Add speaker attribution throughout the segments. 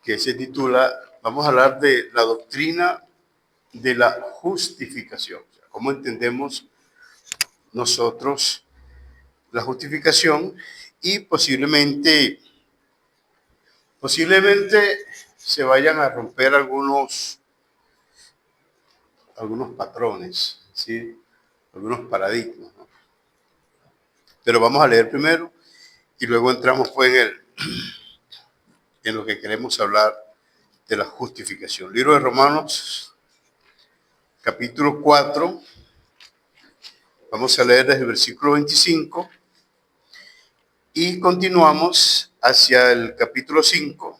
Speaker 1: que se titula, vamos a hablar de la doctrina de la justificación. O sea, ¿cómo entendemos nosotros la justificación? Y posiblemente se vayan a romper algunos patrones, ¿sí? Algunos paradigmas, ¿no? Pero vamos a leer primero y luego entramos pues en lo que queremos hablar de la justificación. Libro de Romanos, capítulo 4, vamos a leer desde el versículo 25 y continuamos hacia el capítulo 5,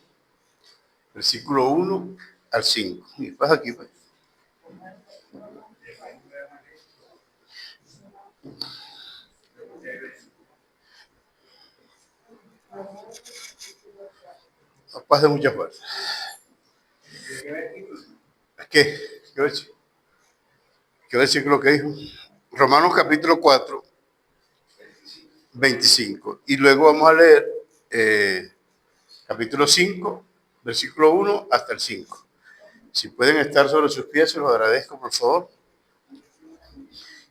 Speaker 1: versículo 1 al 5. Y pues aquí, pues. No pasa mucha fuerza. ¿Qué? ¿Qué versículo que dijo? Romanos capítulo 4, 25. Y luego vamos a leer capítulo 5, versículo 1 hasta el 5. Si pueden estar sobre sus pies, se los agradezco, por favor.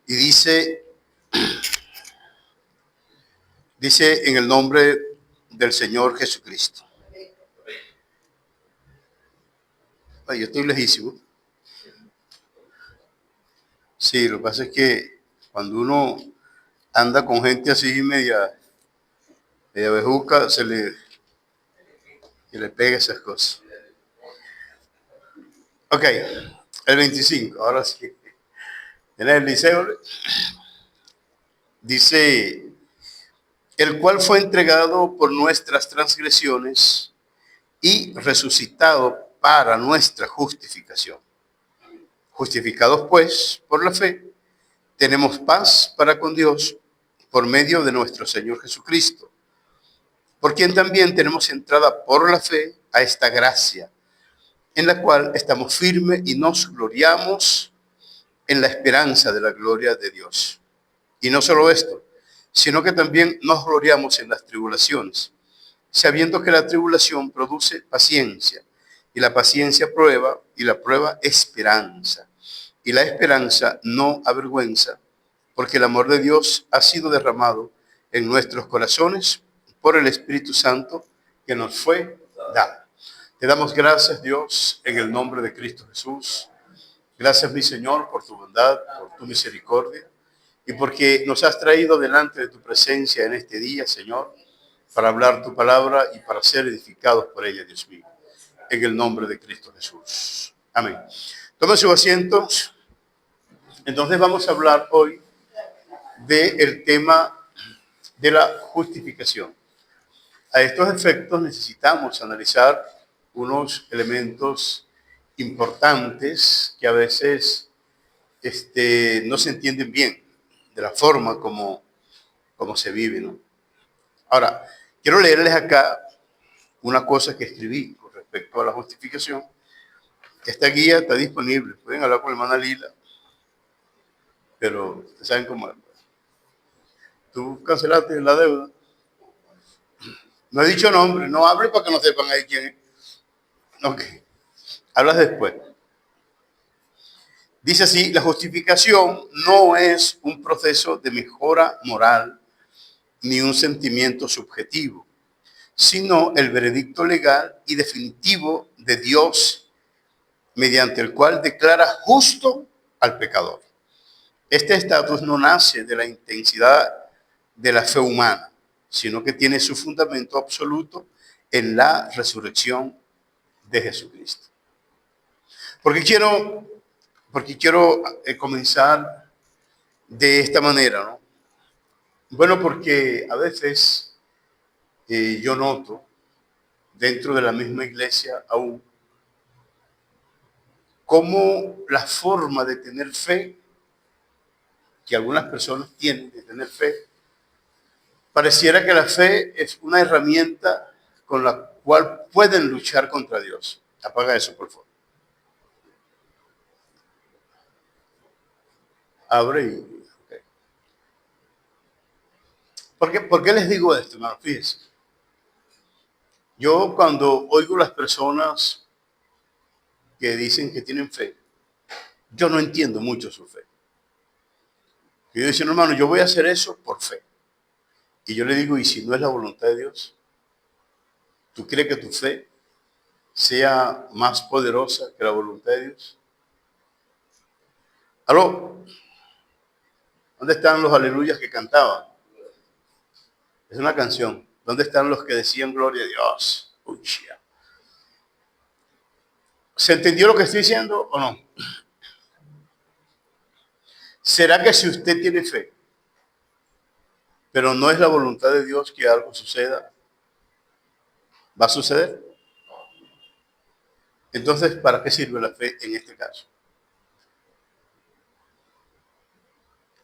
Speaker 1: Y dice en el nombre del Señor Jesucristo. Ay, yo estoy lejísimo. Sí, lo que pasa es que cuando uno anda con gente así media bejuca, se le pega esas cosas. Ok, el 25, ahora sí. En el liceo dice, el cual fue entregado por nuestras transgresiones y resucitado para nuestra justificación. Justificados pues por la fe, tenemos paz para con Dios por medio de nuestro Señor Jesucristo, por quien también tenemos entrada por la fe a esta gracia, en la cual estamos firmes y nos gloriamos en la esperanza de la gloria de Dios. Y no solo esto, sino que también nos gloriamos en las tribulaciones, sabiendo que la tribulación produce paciencia, y la paciencia prueba, y la prueba esperanza. Y la esperanza no avergüenza, porque el amor de Dios ha sido derramado en nuestros corazones por el Espíritu Santo que nos fue dado. Te damos gracias, Dios, en el nombre de Cristo Jesús. Gracias, mi Señor, por tu bondad, por tu misericordia y porque nos has traído delante de tu presencia en este día, Señor, para hablar tu palabra y para ser edificados por ella, Dios mío, en el nombre de Cristo Jesús. Amén. Tomen sus asientos. Entonces vamos a hablar hoy del tema de la justificación. A estos efectos necesitamos analizar unos elementos importantes que a veces no se entienden bien de la forma como se vive, ¿no? Ahora, quiero leerles acá una cosa que escribí con respecto a la justificación. Esta guía está disponible. Pueden hablar con la hermana Lila, pero ustedes saben cómo es. Tú cancelaste la deuda. No he dicho nombre, no hable para que no sepan ahí quién es. Ok, hablas después. Dice así, la justificación no es un proceso de mejora moral ni un sentimiento subjetivo, sino el veredicto legal y definitivo de Dios, mediante el cual declara justo al pecador. Este estatus no nace de la intensidad de la fe humana, sino que tiene su fundamento absoluto en la resurrección de Jesucristo. Porque quiero comenzar de esta manera, ¿no? Bueno, porque a veces yo noto dentro de la misma iglesia aún cómo la forma de tener fe que algunas personas tienen de tener fe, pareciera que la fe es una herramienta con la cual pueden luchar contra Dios. Apaga eso, por favor. Abre y... Okay. ¿Por qué les digo esto, hermano? Fíjense. Yo cuando oigo las personas que dicen que tienen fe, yo no entiendo mucho su fe. Yo digo, no, hermano, yo voy a hacer eso por fe. Y yo le digo, ¿y si no es la voluntad de Dios? ¿Tú crees que tu fe sea más poderosa que la voluntad de Dios? ¿Aló? ¿Dónde están los aleluyas que cantaban? Es una canción. ¿Dónde están los que decían gloria a Dios? Ucha. ¿Se entendió lo que estoy diciendo o no? ¿Será que si usted tiene fe, pero no es la voluntad de Dios que algo suceda, va a suceder? Entonces, ¿para qué sirve la fe en este caso?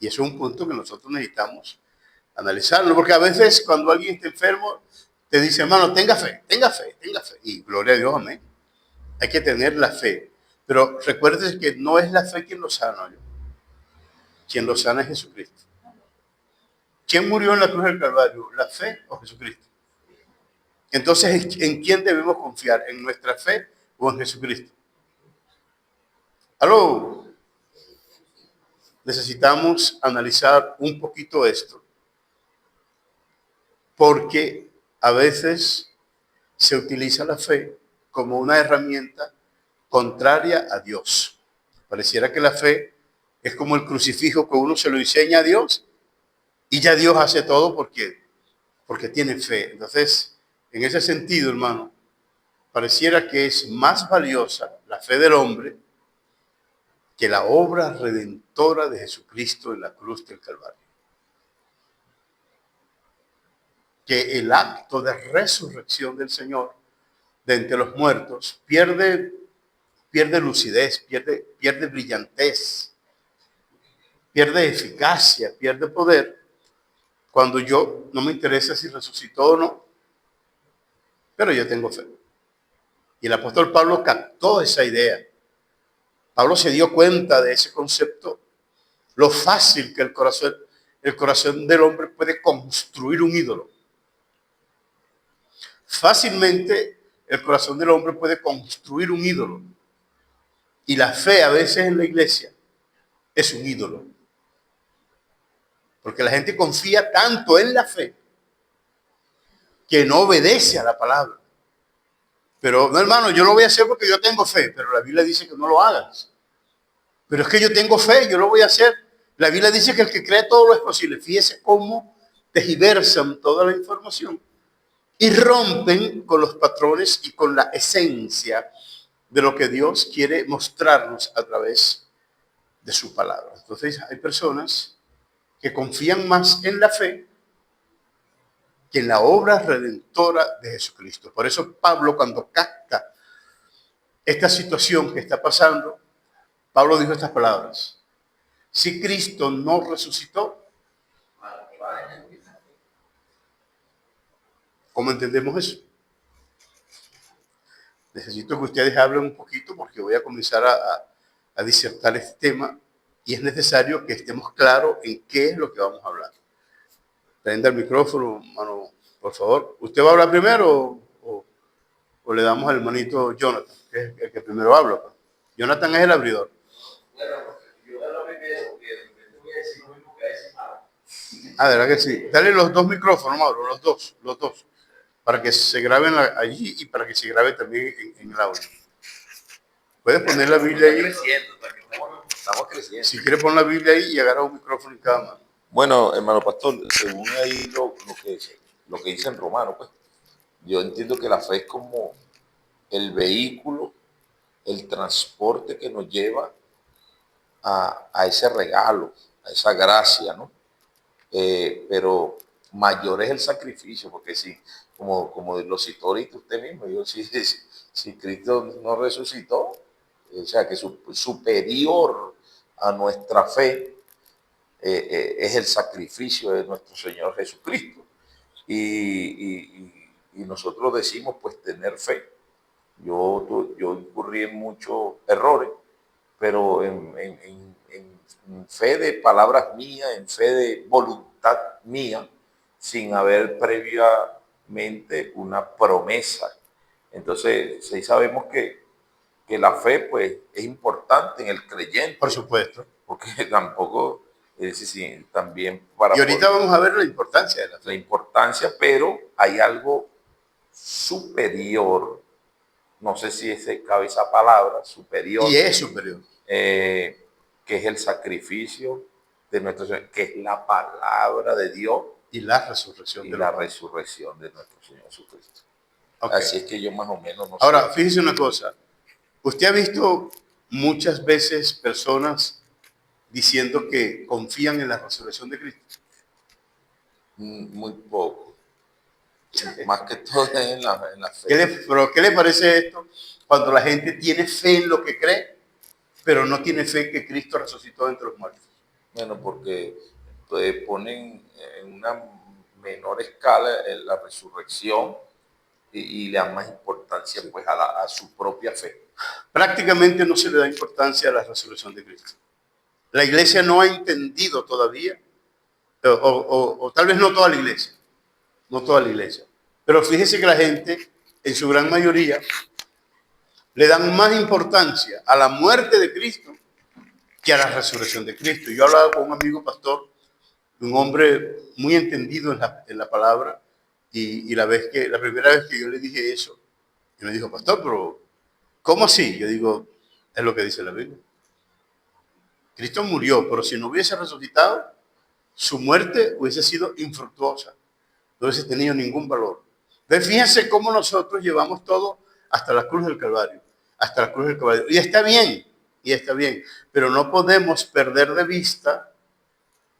Speaker 1: Y eso es un punto que nosotros necesitamos analizarlo, porque a veces cuando alguien está enfermo, te dice, hermano, tenga fe, tenga fe, tenga fe. Y gloria a Dios, amén. Hay que tener la fe. Pero recuerden que no es la fe quien lo sana, ¿no? Quien lo sana es Jesucristo. ¿Quién murió en la cruz del Calvario? ¿La fe o Jesucristo? Entonces, ¿en quién debemos confiar? ¿En nuestra fe o en Jesucristo? Aló, necesitamos analizar un poquito esto, porque a veces se utiliza la fe como una herramienta contraria a Dios. Pareciera que la fe es como el crucifijo que uno se lo enseña a Dios y ya Dios hace todo porque tiene fe. Entonces, en ese sentido, hermano, pareciera que es más valiosa la fe del hombre que la obra redentora de Jesucristo en la cruz del Calvario. Que el acto de resurrección del Señor de entre los muertos pierde lucidez, pierde brillantez, pierde eficacia, pierde poder, cuando yo no me interesa si resucitó o no, pero yo tengo fe. Y el apóstol Pablo captó esa idea. Pablo se dio cuenta de ese concepto, lo fácil que el corazón del hombre puede construir un ídolo. Fácilmente el corazón del hombre puede construir un ídolo. Y la fe a veces en la iglesia es un ídolo. Porque la gente confía tanto en la fe que no obedece a la palabra. Pero no, hermano, yo lo voy a hacer porque yo tengo fe, pero la Biblia dice que no lo hagas. Pero es que yo tengo fe, yo lo voy a hacer. La Biblia dice que el que cree todo lo es posible. Fíjese cómo tergiversan toda la información y rompen con los patrones y con la esencia de lo que Dios quiere mostrarnos a través de su palabra. Entonces hay personas que confían más en la fe que en la obra redentora de Jesucristo. Por eso Pablo, cuando capta esta situación que está pasando, Pablo dijo estas palabras: si Cristo no resucitó, ¿cómo entendemos eso? Necesito que ustedes hablen un poquito porque voy a comenzar a disertar este tema y es necesario que estemos claros en qué es lo que vamos a hablar. Prenda el micrófono, mano, por favor. ¿Usted va a hablar primero o le damos al hermanito Jonathan, que es el que primero habla? Jonathan es el abridor. Bueno, yo hablo primero, porque te voy a decir lo mismo que decir. Ah, de verdad que sí. Dale los dos micrófonos, Mauro, los dos, para que se graben allí y para que se grabe también en el audio. Puedes poner la Biblia ahí. Estamos creciendo. Si quieres poner la Biblia ahí y agarra un micrófono en cada mano.
Speaker 2: Bueno, hermano pastor, según ahí lo que dice en Romano, pues, yo entiendo que la fe es como el vehículo, el transporte que nos lleva a ese regalo, a esa gracia, ¿no? Pero mayor es el sacrificio, porque si, como lo citó ahorita usted mismo, yo, si Cristo no resucitó, o sea, que superior a nuestra fe es el sacrificio de nuestro Señor Jesucristo. Y nosotros decimos, pues, tener fe. Yo incurrí en muchos errores, pero en fe de palabras mías, en fe de voluntad mía, sin haber previa mente una promesa. Entonces, sí sabemos que la fe pues es importante en el creyente,
Speaker 1: Por supuesto.
Speaker 2: porque tampoco, es decir, también
Speaker 1: Y ahorita vamos a ver la importancia de la
Speaker 2: la
Speaker 1: fe.
Speaker 2: importancia, pero hay algo superior, no sé si cabe esa palabra, superior,
Speaker 1: Y es superior.
Speaker 2: que es el sacrificio de nuestro Señor, que es la palabra de Dios
Speaker 1: Y la resurrección
Speaker 2: y
Speaker 1: de
Speaker 2: la
Speaker 1: los muertos.
Speaker 2: resurrección de nuestro Señor Jesucristo.
Speaker 1: Ok.
Speaker 2: Así es que yo más o menos no
Speaker 1: Ahora,
Speaker 2: sé.
Speaker 1: fíjese una cosa. Usted ha visto muchas veces personas diciendo que confían en la resurrección de Cristo.
Speaker 2: Muy poco. Más que todo es en la fe.
Speaker 1: Pero ¿qué le parece esto cuando la gente tiene fe en lo que cree, pero no tiene fe que Cristo resucitó entre los muertos?
Speaker 2: Bueno, porque ponen en una menor escala la resurrección y le dan más importancia pues a su propia fe.
Speaker 1: Prácticamente no se le da importancia a la resurrección de Cristo. La iglesia no ha entendido todavía, o tal vez no toda la iglesia, no toda la iglesia, pero fíjese que la gente, en su gran mayoría, le dan más importancia a la muerte de Cristo que a la resurrección de Cristo. Yo hablaba con un amigo pastor, un hombre muy entendido en la palabra, y la primera vez que yo le dije eso, y me dijo, pastor, pero ¿cómo así? Yo digo, es lo que dice la Biblia. Cristo murió, pero si no hubiese resucitado, su muerte hubiese sido infructuosa, no hubiese tenido ningún valor. Entonces, fíjense cómo nosotros llevamos todo hasta la cruz del Calvario, hasta la cruz del Calvario. Y está bien, pero no podemos perder de vista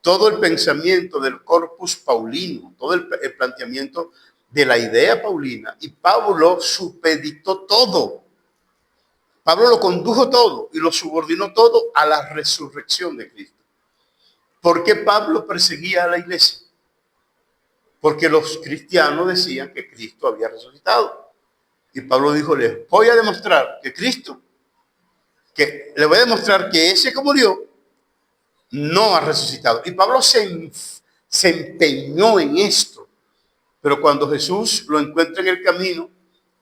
Speaker 1: todo el pensamiento del corpus paulino, todo el planteamiento de la idea paulina. Y Pablo supeditó todo. Pablo lo condujo todo y lo subordinó todo a la resurrección de Cristo. ¿Por qué Pablo perseguía a la iglesia? Porque los cristianos decían que Cristo había resucitado. Y Pablo dijo, les voy a demostrar que Cristo, que le voy a demostrar que ese que murió no ha resucitado. Y Pablo se empeñó en esto. Pero cuando Jesús lo encuentra en el camino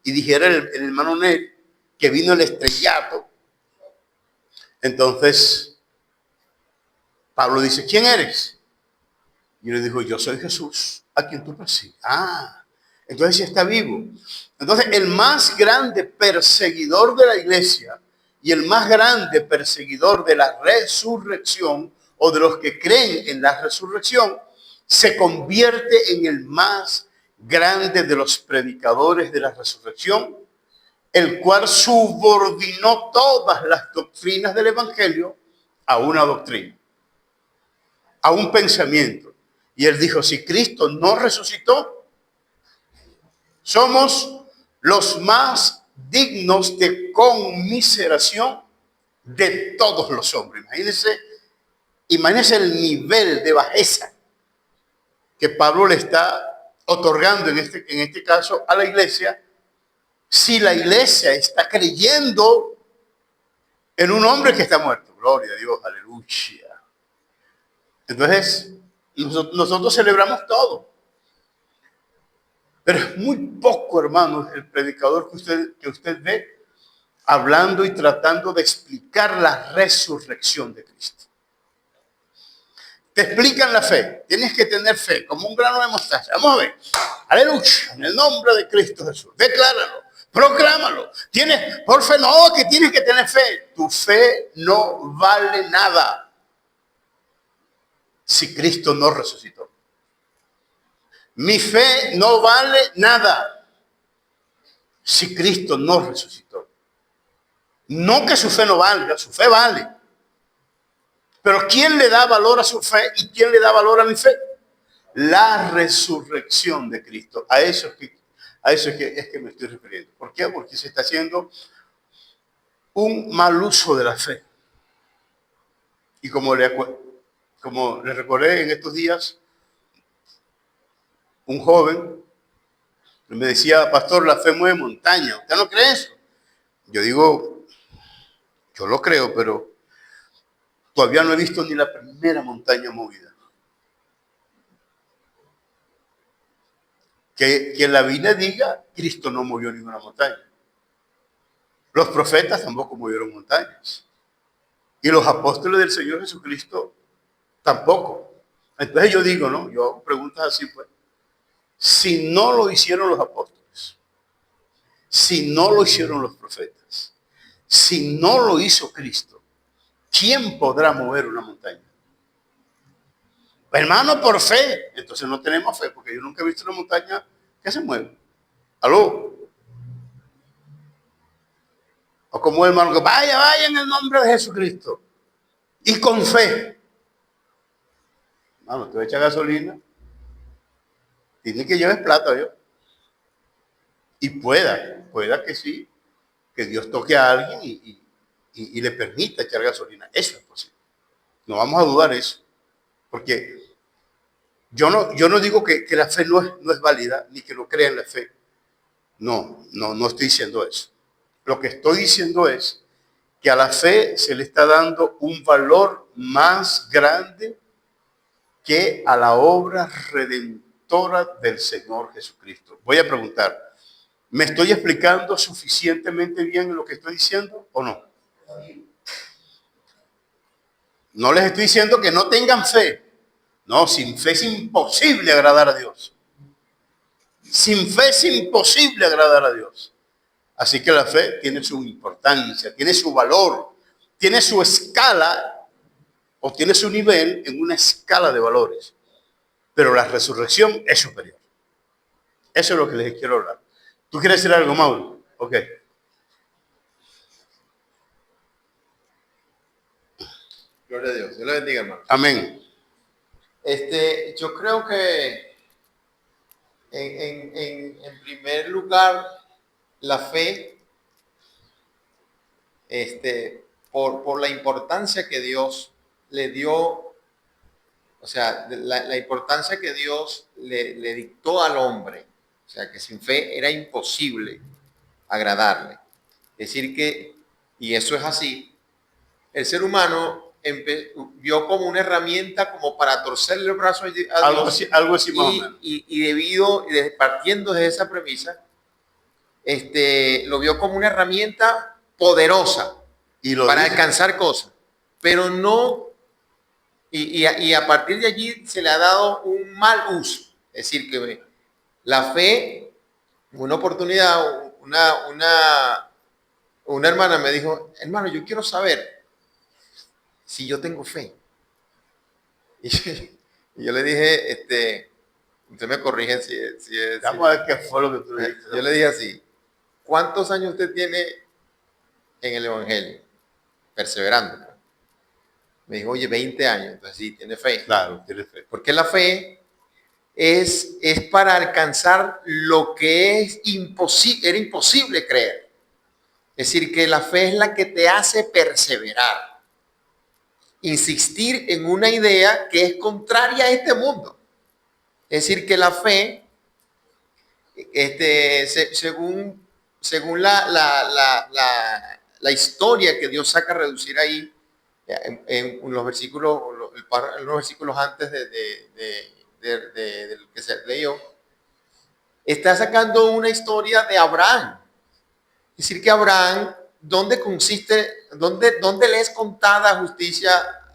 Speaker 1: y dijera el hermano Nel que vino el estrellato, entonces Pablo dice, ¿quién eres? Y le dijo, yo soy Jesús, a quien tú persigues. Ah, entonces sí está vivo. Entonces el más grande perseguidor de la iglesia y el más grande perseguidor de la resurrección o de los que creen en la resurrección se convierte en el más grande de los predicadores de la resurrección, el cual subordinó todas las doctrinas del evangelio a una doctrina, a un pensamiento. Y él dijo, si Cristo no resucitó, somos los más dignos de conmiseración de todos los hombres. Imagínense el nivel de bajeza que Pablo le está otorgando en este caso a la iglesia, si la iglesia está creyendo en un hombre que está muerto. Gloria a Dios, aleluya. Entonces, nosotros celebramos todo. Pero es muy poco, hermanos, el predicador que usted ve hablando y tratando de explicar la resurrección de Cristo. Te explican la fe. Tienes que tener fe, como un grano de mostaza. Vamos a ver. Aleluya. En el nombre de Cristo Jesús. Decláralo. Proclámalo. Por fe, no, que tienes que tener fe. Tu fe no vale nada si Cristo no resucitó. Mi fe no vale nada si Cristo no resucitó. No que su fe no valga, su fe vale. Pero ¿quién le da valor a su fe y quién le da valor a mi fe? La resurrección de Cristo. A eso es que me estoy refiriendo. ¿Por qué? Porque se está haciendo un mal uso de la fe. Y como le recordé en estos días, un joven me decía, pastor, la fe mueve montaña. ¿Usted no cree eso? Yo digo, yo lo creo, pero todavía no he visto ni la primera montaña movida. Que la Biblia diga, Cristo no movió ninguna montaña. Los profetas tampoco movieron montañas. Y los apóstoles del Señor Jesucristo tampoco. Entonces yo digo, ¿no? Yo hago preguntas así, pues. Si no lo hicieron los apóstoles, si no lo hicieron los profetas, si no lo hizo Cristo, ¿quién podrá mover una montaña? Hermano, por fe. Entonces no tenemos fe, porque yo nunca he visto una montaña que se mueve. ¿Aló? O como hermano que vaya en el nombre de Jesucristo. Y con fe. Hermano, tú echas gasolina. Tiene que llevar plata, yo. Y pueda que sí, que Dios toque a alguien y le permita echar gasolina. Eso es posible. No vamos a dudar eso. Porque yo no digo que la fe no es válida, ni que no crea en la fe. No estoy diciendo eso. Lo que estoy diciendo es que a la fe se le está dando un valor más grande que a la obra redentora del Señor Jesucristo. Voy a preguntar, ¿me estoy explicando suficientemente bien lo que estoy diciendo o no? No les estoy diciendo que no tengan fe. No, sin fe es imposible agradar a Dios. Sin fe es imposible agradar a Dios. Así que la fe tiene su importancia, tiene su valor, tiene su escala o tiene su nivel en una escala de valores. Pero la resurrección es superior. Eso es lo que les quiero hablar. ¿Tú quieres decir algo, Mauro? Ok.
Speaker 3: Gloria a Dios. Dios le bendiga, hermano.
Speaker 1: Amén.
Speaker 3: Yo creo que en primer lugar, la fe, por la importancia que Dios le dio, o sea, la importancia que Dios le dictó al hombre, o sea, que sin fe era imposible agradarle. Es decir que, y eso es así, el ser humano vio como una herramienta como para torcerle el brazo a Dios.
Speaker 1: Algo así más o menos.
Speaker 3: Y partiendo de esa premisa, lo vio como una herramienta poderosa para alcanzar cosas, pero no, y a partir de allí se le ha dado un mal uso. Es decir, que la fe, una oportunidad, una hermana me dijo, hermano, yo quiero saber si yo tengo fe. Y yo le dije, usted me corrige si es.
Speaker 1: Vamos a ver qué fue lo que tú le dijiste.
Speaker 3: Yo le dije así, ¿cuántos años usted tiene en el Evangelio? Perseverando. Me dijo, oye, 20 años. Entonces sí, tiene fe.
Speaker 1: Claro, tiene fe.
Speaker 3: Porque la fe es para alcanzar lo que era imposible creer. Es decir, que la fe es la que te hace perseverar. Insistir en una idea que es contraria a este mundo. Es decir, que la fe, según la historia que Dios saca a reducir ahí, en los versículos, los versículos antes del que se leyó, está sacando una historia de Abraham. Es decir, que Abraham, ¿dónde consiste, dónde le es contada justicia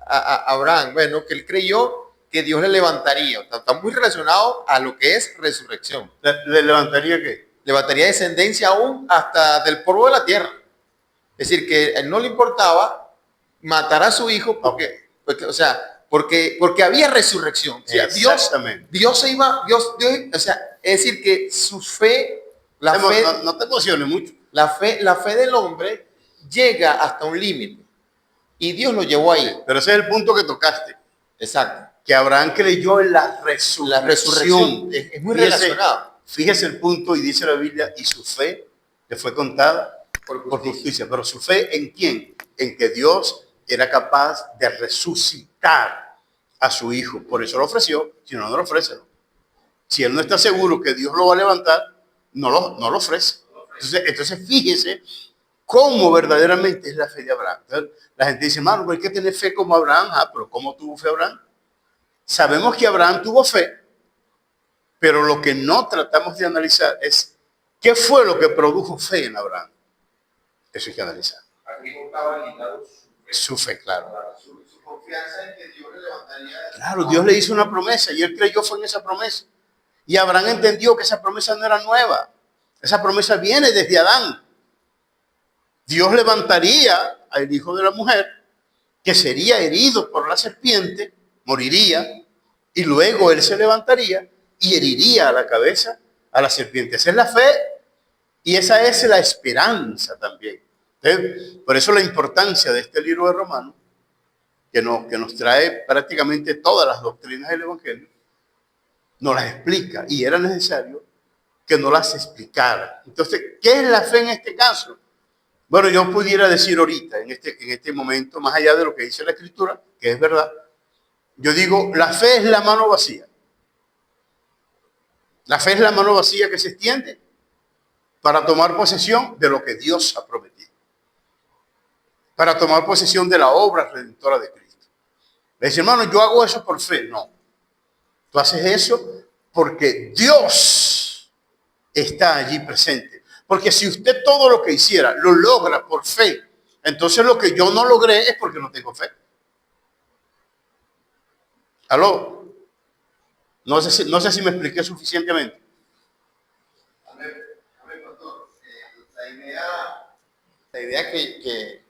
Speaker 3: a Abraham? Bueno, que él creyó que Dios le levantaría. Está muy relacionado a lo que es resurrección.
Speaker 1: ¿Le levantaría qué?
Speaker 3: Levantaría descendencia aún hasta del polvo de la tierra. Es decir, que a él no le importaba matar a su hijo porque había resurrección. O sea, Dios se iba, o sea, es decir, que su fe,
Speaker 1: no te emociones mucho.
Speaker 3: La fe del hombre llega hasta un límite y Dios lo llevó ahí.
Speaker 1: Pero ese es el punto que tocaste.
Speaker 3: Exacto.
Speaker 1: Que Abraham creyó en la resurrección.
Speaker 3: La resurrección es muy relacionado.
Speaker 1: Fíjese el punto y dice la Biblia, y su fe le fue contada por justicia. Pero su fe ¿en quién? En que Dios era capaz de resucitar a su hijo. Por eso lo ofreció, si no, no lo ofrece. ¿No? Si él no está seguro que Dios lo va a levantar, no lo ofrece. Entonces fíjese cómo verdaderamente es la fe de Abraham. Entonces, la gente dice, hermano, hay que tener fe como Abraham. Pero ¿cómo tuvo fe Abraham? Sabemos que Abraham tuvo fe, Pero lo que no tratamos de analizar es qué fue lo que produjo fe en Abraham. Eso hay que analizar.
Speaker 2: Aquí no estaba limitado
Speaker 1: Su fe, claro.
Speaker 3: Su confianza en que Dios le levantaría.
Speaker 1: Claro, Dios le hizo una promesa y él creyó fue en esa promesa. Y Abraham entendió que esa promesa no era nueva. Esa promesa viene desde Adán. Dios levantaría al hijo de la mujer que sería herido por la serpiente, moriría, y luego él se levantaría y heriría a la cabeza a la serpiente. Esa es la fe y esa es la esperanza también. Por eso la importancia de este libro de Romanos, que nos trae prácticamente todas las doctrinas del Evangelio, nos las explica y era necesario que nos las explicara. Entonces, ¿qué es la fe en este caso? Bueno, yo pudiera decir ahorita, en este momento, más allá de lo que dice la Escritura, que es verdad, yo digo, la fe es la mano vacía. La fe es la mano vacía que se extiende para tomar posesión de lo que Dios ha prometido. Para tomar posesión de la obra redentora de Cristo. Le dice, hermano, yo hago eso por fe. No. Tú haces eso porque Dios está allí presente. Porque si usted todo lo que hiciera lo logra por fe, entonces lo que yo no logré es porque no tengo fe. ¿Aló? No sé si me expliqué suficientemente.
Speaker 3: A ver, pastor, la idea que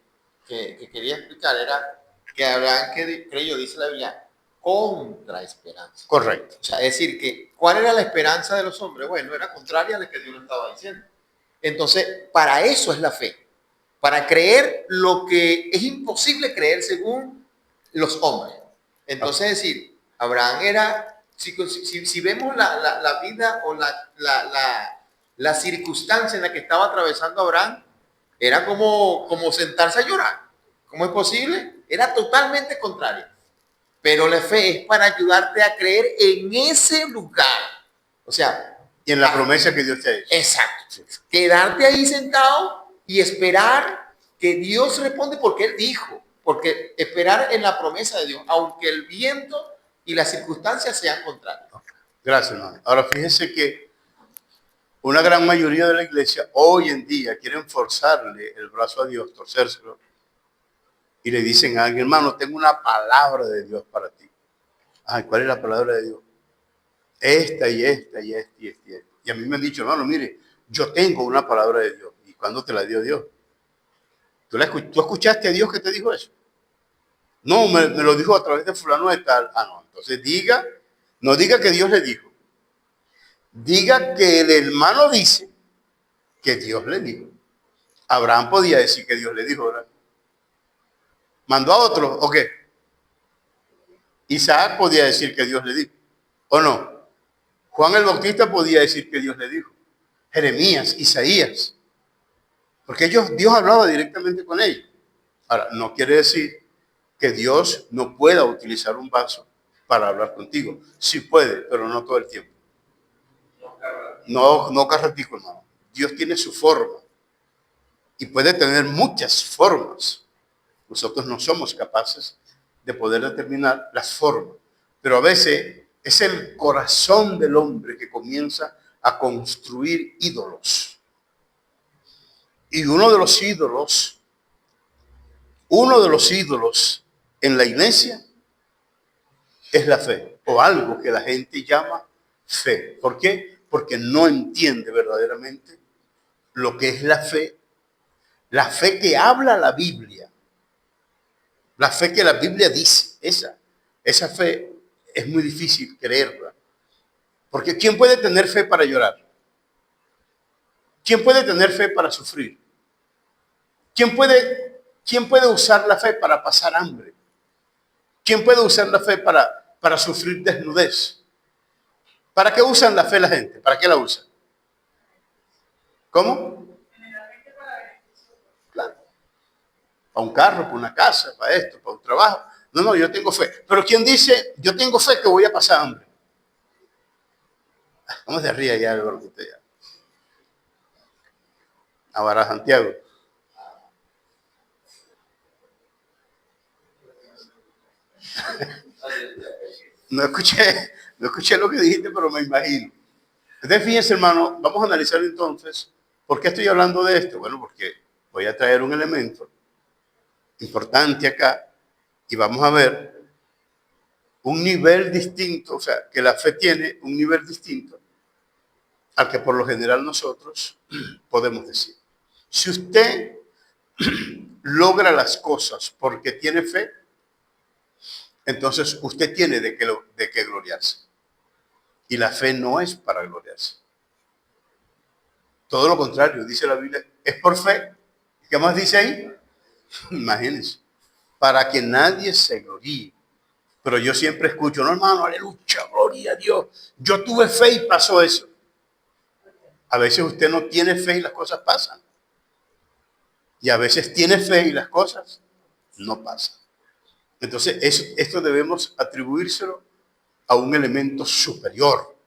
Speaker 3: quería explicar era que Abraham creyó, dice la Biblia, contra esperanza.
Speaker 1: Correcto.
Speaker 3: O sea, es decir, que ¿cuál era la esperanza de los hombres? Bueno, era contraria a lo que Dios le estaba diciendo. Entonces, para eso es la fe. Para creer lo que es imposible creer según los hombres. Entonces, es decir, Abraham era, si vemos la vida o la circunstancia en la que estaba atravesando Abraham, era como sentarse a llorar. ¿Cómo es posible? Era totalmente contrario. Pero la fe es para ayudarte a creer en ese lugar. O sea,
Speaker 1: Y en la promesa que Dios te ha hecho.
Speaker 3: exacto. Quedarte ahí sentado y esperar que Dios responde porque Él dijo. Porque esperar en la promesa de Dios, aunque el viento y las circunstancias sean contrarias.
Speaker 1: Gracias, hermano. Ahora fíjense que una gran mayoría de la iglesia hoy en día quieren forzarle el brazo a Dios, torcérselo, y le dicen a alguien, hermano, tengo una palabra de Dios para ti. Ay, ¿cuál es la palabra de Dios? Esta y esta y esta y esta y esta. Y a mí me han dicho, hermano, mire, yo tengo una palabra de Dios. ¿Y cuándo te la dio Dios? ¿Tú escuchaste a Dios que te dijo eso? No, me lo dijo a través de fulano de tal. Ah, no. Entonces no diga que Dios le dijo. Diga que el hermano dice que Dios le dijo. Abraham podía decir que Dios le dijo, ¿verdad? ¿Mandó a otro o qué? Isaac podía decir que Dios le dijo. ¿O no? Juan el Bautista podía decir que Dios le dijo. Jeremías, Isaías. Porque Dios hablaba directamente con ellos. Ahora, no quiere decir que Dios no pueda utilizar un vaso para hablar contigo. Sí puede, pero no todo el tiempo. No carratico, hermano. Dios tiene su forma. Y puede tener muchas formas. Nosotros no somos capaces de poder determinar las formas. Pero a veces es el corazón del hombre que comienza a construir ídolos. Y uno de los ídolos en la iglesia es la fe, o algo que la gente llama fe. ¿Por qué? Porque no entiende verdaderamente lo que es la fe que habla la Biblia, la fe que la Biblia dice. Esa fe es muy difícil creerla. Porque ¿quién puede tener fe para llorar? ¿Quién puede tener fe para sufrir? ¿Quién puede usar la fe para pasar hambre? ¿Quién puede usar la fe para sufrir desnudez? ¿Para qué usan la fe la gente? ¿Para qué la usan? ¿Cómo? Claro. Para un carro, para una casa, para esto, para un trabajo. No, yo tengo fe. Pero ¿quién dice, yo tengo fe que voy a pasar hambre? ¿Cómo se ríe ya Álvaro usted ya? Ahora Santiago. No escuché lo que dijiste, pero me imagino. Entonces, fíjense, hermano, vamos a analizar entonces, ¿por qué estoy hablando de esto? Bueno, porque voy a traer un elemento importante acá y vamos a ver un nivel distinto, o sea, que la fe tiene un nivel distinto al que por lo general nosotros podemos decir. Si usted logra las cosas porque tiene fe, entonces usted tiene de qué gloriarse. Y la fe no es para gloriarse. Todo lo contrario, dice la Biblia, es por fe. ¿Qué más dice ahí? Imagínense, para que nadie se gloríe. Pero yo siempre escucho, no hermano, aleluya, gloria a Dios. Yo tuve fe y pasó eso. A veces usted no tiene fe y las cosas pasan. Y a veces tiene fe y las cosas no pasan. Entonces, esto debemos atribuírselo a un elemento superior.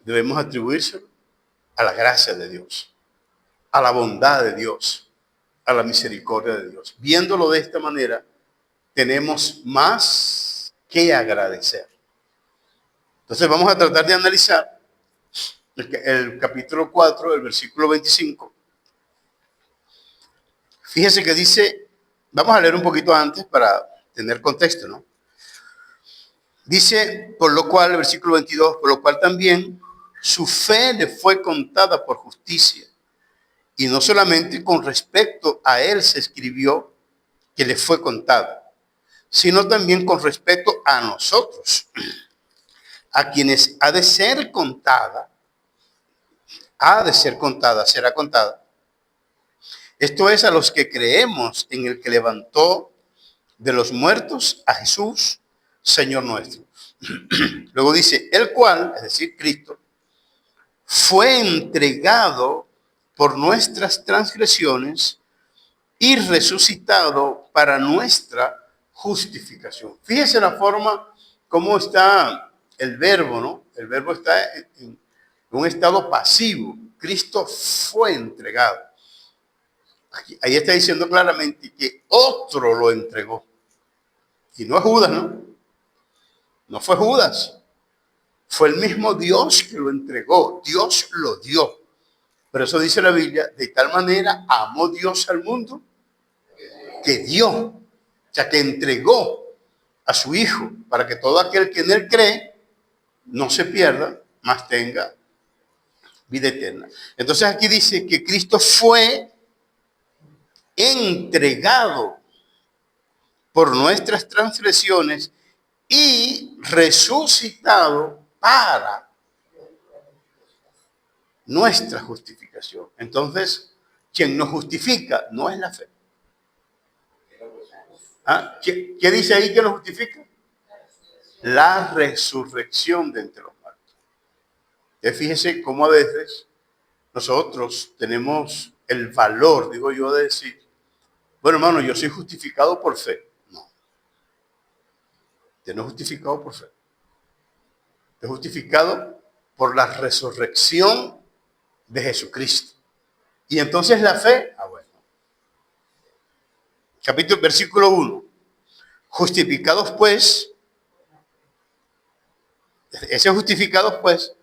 Speaker 1: Debemos atribuírselo a la gracia de Dios, a la bondad de Dios, a la misericordia de Dios. Viéndolo de esta manera, tenemos más que agradecer. Entonces, vamos a tratar de analizar el capítulo 4, el versículo 25. Fíjese que dice, vamos a leer un poquito antes para tener contexto, ¿no? Dice, por lo cual, el versículo 22, por lo cual también su fe le fue contada por justicia. Y no solamente con respecto a él se escribió que le fue contada, sino también con respecto a nosotros, a quienes será contada. Esto es a los que creemos en el que levantó de los muertos a Jesús, Señor nuestro. Luego dice, el cual, es decir, Cristo, fue entregado por nuestras transgresiones y resucitado para nuestra justificación. Fíjese la forma cómo está el verbo, ¿no? El verbo está en un estado pasivo. Cristo fue entregado. Ahí está diciendo claramente que otro lo entregó. Y no es Judas, ¿no? No fue Judas. Fue el mismo Dios que lo entregó. Dios lo dio. Pero eso dice la Biblia, de tal manera amó Dios al mundo que dio, o sea, que entregó a su Hijo para que todo aquel que en él cree no se pierda, mas tenga vida eterna. Entonces aquí dice que Cristo fue entregado por nuestras transgresiones y resucitado para nuestra justificación. Entonces, quien nos justifica no es la fe. ¿Ah? ¿Qué dice ahí que nos justifica? La resurrección de entre los muertos. Fíjese cómo a veces nosotros tenemos el valor, digo yo, de decir, bueno, hermano, yo soy justificado por fe. No. Usted no es justificado por fe. Usted es justificado por la resurrección de Jesucristo. Y entonces la fe, bueno. Versículo 1. Justificados pues, ese justificados pues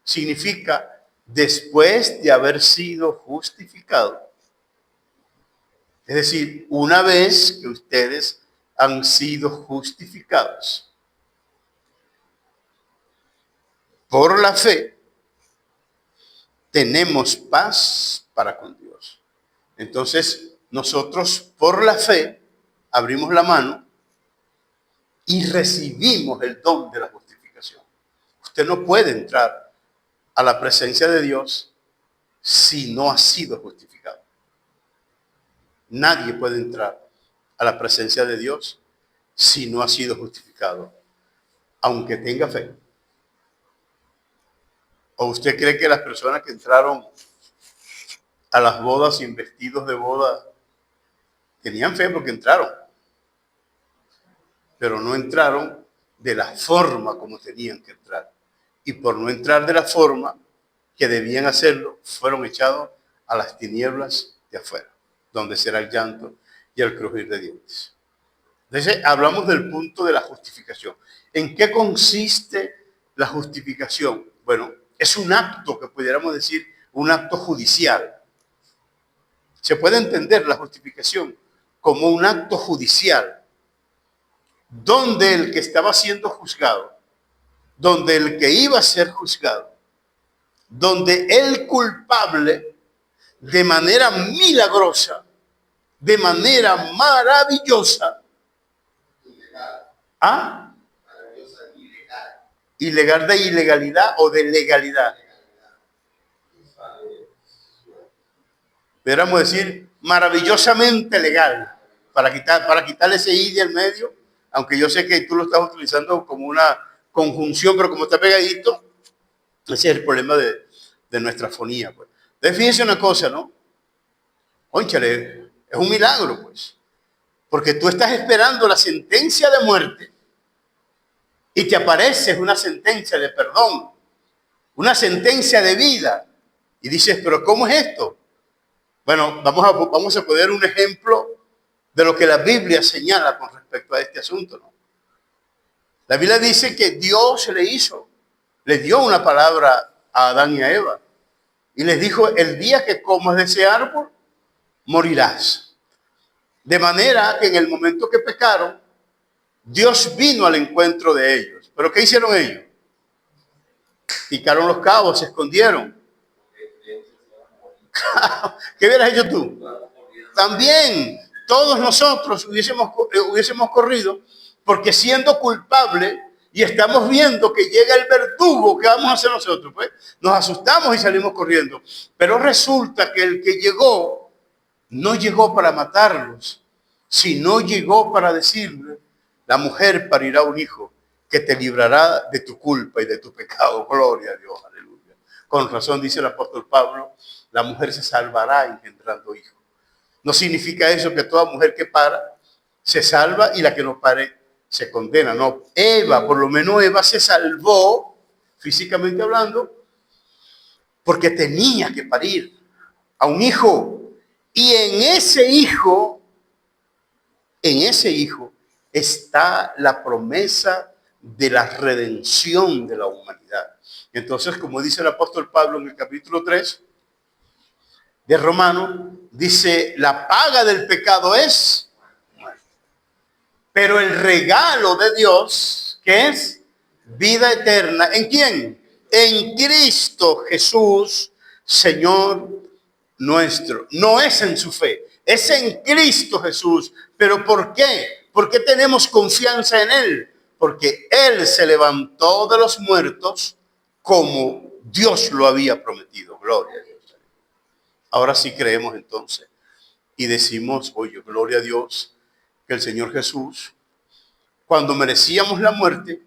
Speaker 1: significa después de haber sido justificado. Es decir, una vez que ustedes han sido justificados por la fe, tenemos paz para con Dios. Entonces, nosotros por la fe abrimos la mano y recibimos el don de la justificación. Usted no puede entrar a la presencia de Dios si no ha sido justificado. Nadie puede entrar a la presencia de Dios si no ha sido justificado, aunque tenga fe. ¿O usted cree que las personas que entraron a las bodas sin vestidos de boda tenían fe porque entraron? Pero no entraron de la forma como tenían que entrar. Y por no entrar de la forma que debían hacerlo, fueron echados a las tinieblas de afuera, donde será el llanto y el crujir de dientes. Entonces, hablamos del punto de la justificación. ¿En qué consiste la justificación? Bueno, es un acto que pudiéramos decir, un acto judicial. Se puede entender la justificación como un acto judicial, donde el que estaba siendo juzgado, donde el que iba a ser juzgado, donde el culpable, de manera milagrosa, de manera maravillosa, ¿ah? Ilegal de ilegalidad o de legalidad. Podríamos decir maravillosamente legal, para quitarle ese i del medio, aunque yo sé que tú lo estás utilizando como una conjunción, pero como está pegadito, ese es el problema de nuestra fonía. Pues. Entonces, fíjense una cosa, ¿no? Cónchale, es un milagro, pues. Porque tú estás esperando la sentencia de muerte y te aparece una sentencia de perdón, una sentencia de vida. Y dices, ¿pero cómo es esto? Bueno, vamos a poner un ejemplo de lo que la Biblia señala con respecto a este asunto, ¿no? La Biblia dice que Dios le dio una palabra a Adán y a Eva. Y les dijo, el día que comas de ese árbol, morirás. De manera que en el momento que pecaron, Dios vino al encuentro de ellos. ¿Pero qué hicieron ellos? Picaron los cabos, se escondieron. ¿Qué hubieras hecho tú? También todos nosotros hubiésemos corrido, porque siendo culpable y estamos viendo que llega el verdugo, ¿qué vamos a hacer nosotros? Pues nos asustamos y salimos corriendo. Pero resulta que el que llegó no llegó para matarlos, sino llegó para decirle, la mujer parirá un hijo que te librará de tu culpa y de tu pecado. Gloria a Dios, aleluya. Con razón dice el apóstol Pablo, la mujer se salvará engendrando hijos. No significa eso que toda mujer que para se salva y la que no pare se condena. No, Eva, por lo menos Eva se salvó, físicamente hablando, porque tenía que parir a un hijo. Y en ese hijo está la promesa de la redención de la humanidad. Entonces, como dice el apóstol Pablo en el capítulo 3 de Romanos, dice, la paga del pecado es muerte. Pero el regalo de Dios, que es vida eterna, ¿en quién? En Cristo Jesús, Señor nuestro. No es en su fe, es en Cristo Jesús. ¿Pero por qué? ¿Por qué tenemos confianza en Él? Porque Él se levantó de los muertos como Dios lo había prometido. Gloria a Dios. Ahora sí creemos entonces y decimos, oye, gloria a Dios, que el Señor Jesús, cuando merecíamos la muerte,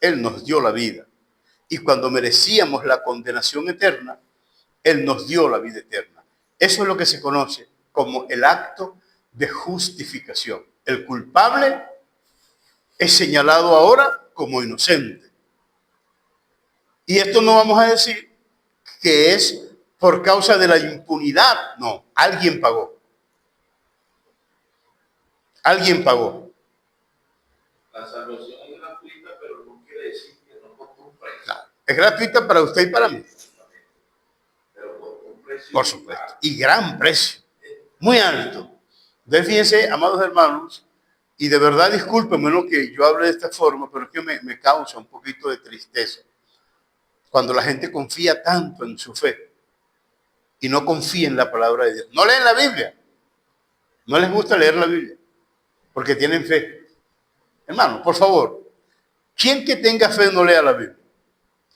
Speaker 1: Él nos dio la vida. Y cuando merecíamos la condenación eterna, Él nos dio la vida eterna. Eso es lo que se conoce como el acto de justificación. El culpable es señalado ahora como inocente. Y esto no vamos a decir que es por causa de la impunidad. No, alguien pagó. Alguien pagó.
Speaker 2: La salvación es gratuita, pero no quiere decir que no costó un precio.
Speaker 1: Claro, es gratuita para usted y para mí.
Speaker 2: Pero costó un precio.
Speaker 1: Por supuesto. Y gran precio. Muy alto. Entonces, fíjense, amados hermanos, y de verdad discúlpenme lo que yo hable de esta forma, pero es que me causa un poquito de tristeza cuando la gente confía tanto en su fe y no confía en la palabra de Dios. No leen la Biblia. No les gusta leer la Biblia porque tienen fe. Hermano, por favor, ¿quién que tenga fe no lea la Biblia?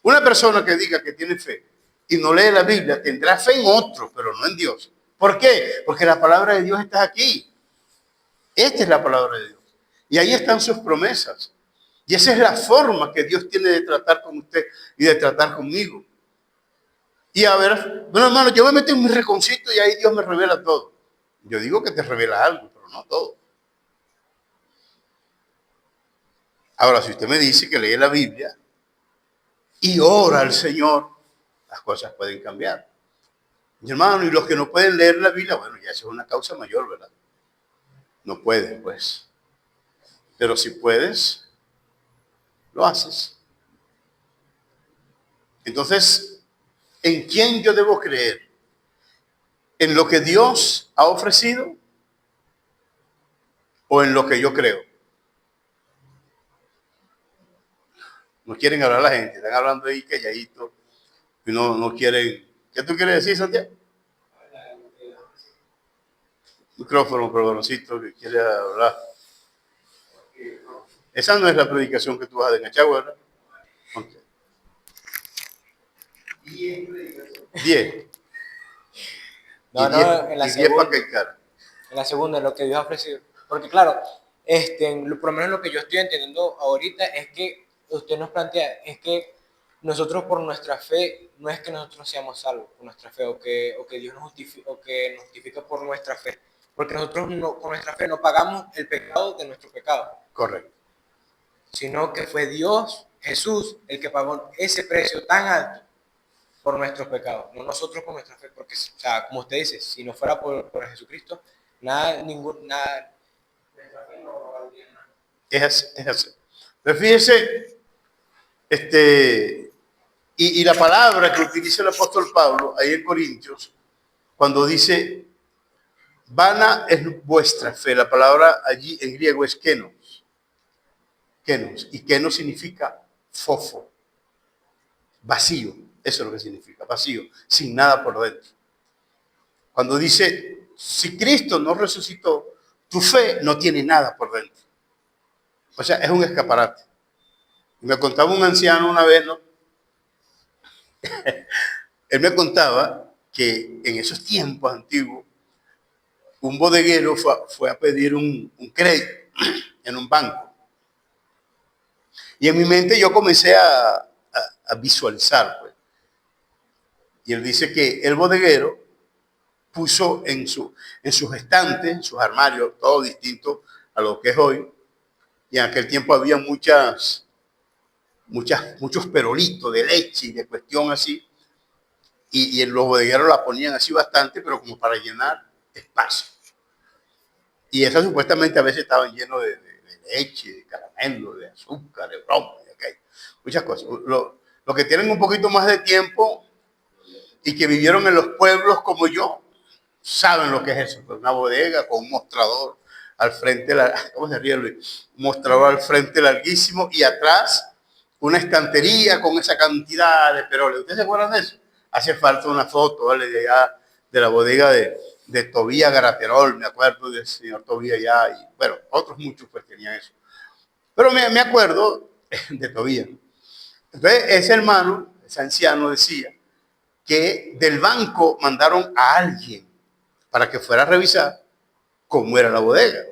Speaker 1: Una persona que diga que tiene fe y no lee la Biblia tendrá fe en otro, pero no en Dios. ¿Por qué? Porque la palabra de Dios está aquí. Esta es la palabra de Dios. Y ahí están sus promesas. Y esa es la forma que Dios tiene de tratar con usted y de tratar conmigo. Y a ver, bueno, hermano, yo me meto en mi reconcito y ahí Dios me revela todo. Yo digo que te revela algo, pero no todo. Ahora, si usted me dice que lee la Biblia y ora al Señor, las cosas pueden cambiar. Mi hermano, y los que no pueden leer la Biblia, bueno, ya eso es una causa mayor, ¿verdad? No pueden, pues. Pero si puedes, lo haces. Entonces, ¿en quién yo debo creer? ¿En lo que Dios ha ofrecido o en lo que yo creo? No quieren hablar la gente, están hablando ahí calladito y no quieren. ¿Qué tú quieres decir, Santiago? Micrófono, programancito, que quiere hablar. Esa no es la predicación que tú vas a dar en Cachagua, ¿verdad? Okay. 10.
Speaker 4: No,
Speaker 1: Y 10
Speaker 4: no, en la
Speaker 1: y 10 para
Speaker 4: segunda,
Speaker 1: Caicara.
Speaker 4: en la segunda, lo que Dios ha ofrecido. Porque claro, por lo menos lo que yo estoy entendiendo ahorita es que usted nos plantea, es que nosotros por nuestra fe, no es que nosotros seamos salvos por nuestra fe, o que Dios nos justifica, o que nos justifica por nuestra fe. Porque nosotros con nuestra fe no pagamos el pecado de nuestro pecado,
Speaker 1: Correcto.
Speaker 4: sino que fue Dios, Jesús, el que pagó ese precio tan alto por nuestros pecados, no nosotros por nuestra fe, porque, o sea, como usted dice, si no fuera por Jesucristo, nada.
Speaker 1: Es así, es así. Pero fíjese, y la palabra que utiliza el apóstol Pablo ahí en Corintios, cuando dice, vana es vuestra fe, la palabra allí en griego es kenos, y kenos significa fofo, vacío, eso es lo que significa, vacío, sin nada por dentro. Cuando dice, si Cristo no resucitó, tu fe no tiene nada por dentro. O sea, es un escaparate. Me contaba un anciano una vez, ¿no? Él me contaba que en esos tiempos antiguos, un bodeguero fue a pedir un crédito en un banco. Y en mi mente yo comencé a visualizar, pues. Y él dice que el bodeguero puso en sus estantes, en sus armarios, todo distinto a lo que es hoy. Y en aquel tiempo había muchos perolitos de leche y de cuestión así. Y los bodegueros la ponían así bastante, pero como para llenar espacio. Y esas supuestamente a veces estaban llenos de leche, de caramelo, de azúcar, de broma, muchas cosas. Los que tienen un poquito más de tiempo y que vivieron en los pueblos como yo, saben lo que es eso. Una bodega con un mostrador al frente, ¿cómo se ríe Luis? Un mostrador al frente larguísimo y atrás una estantería con esa cantidad de peroles. ¿Ustedes se acuerdan de eso? Hace falta una foto, ¿vale? De allá, de la bodega de Tobías Garaterol, me acuerdo del señor Tobías ya, y bueno, otros muchos pues tenían eso. Pero me acuerdo de Tobías. Entonces, ese hermano, ese anciano decía que del banco mandaron a alguien para que fuera a revisar cómo era la bodega.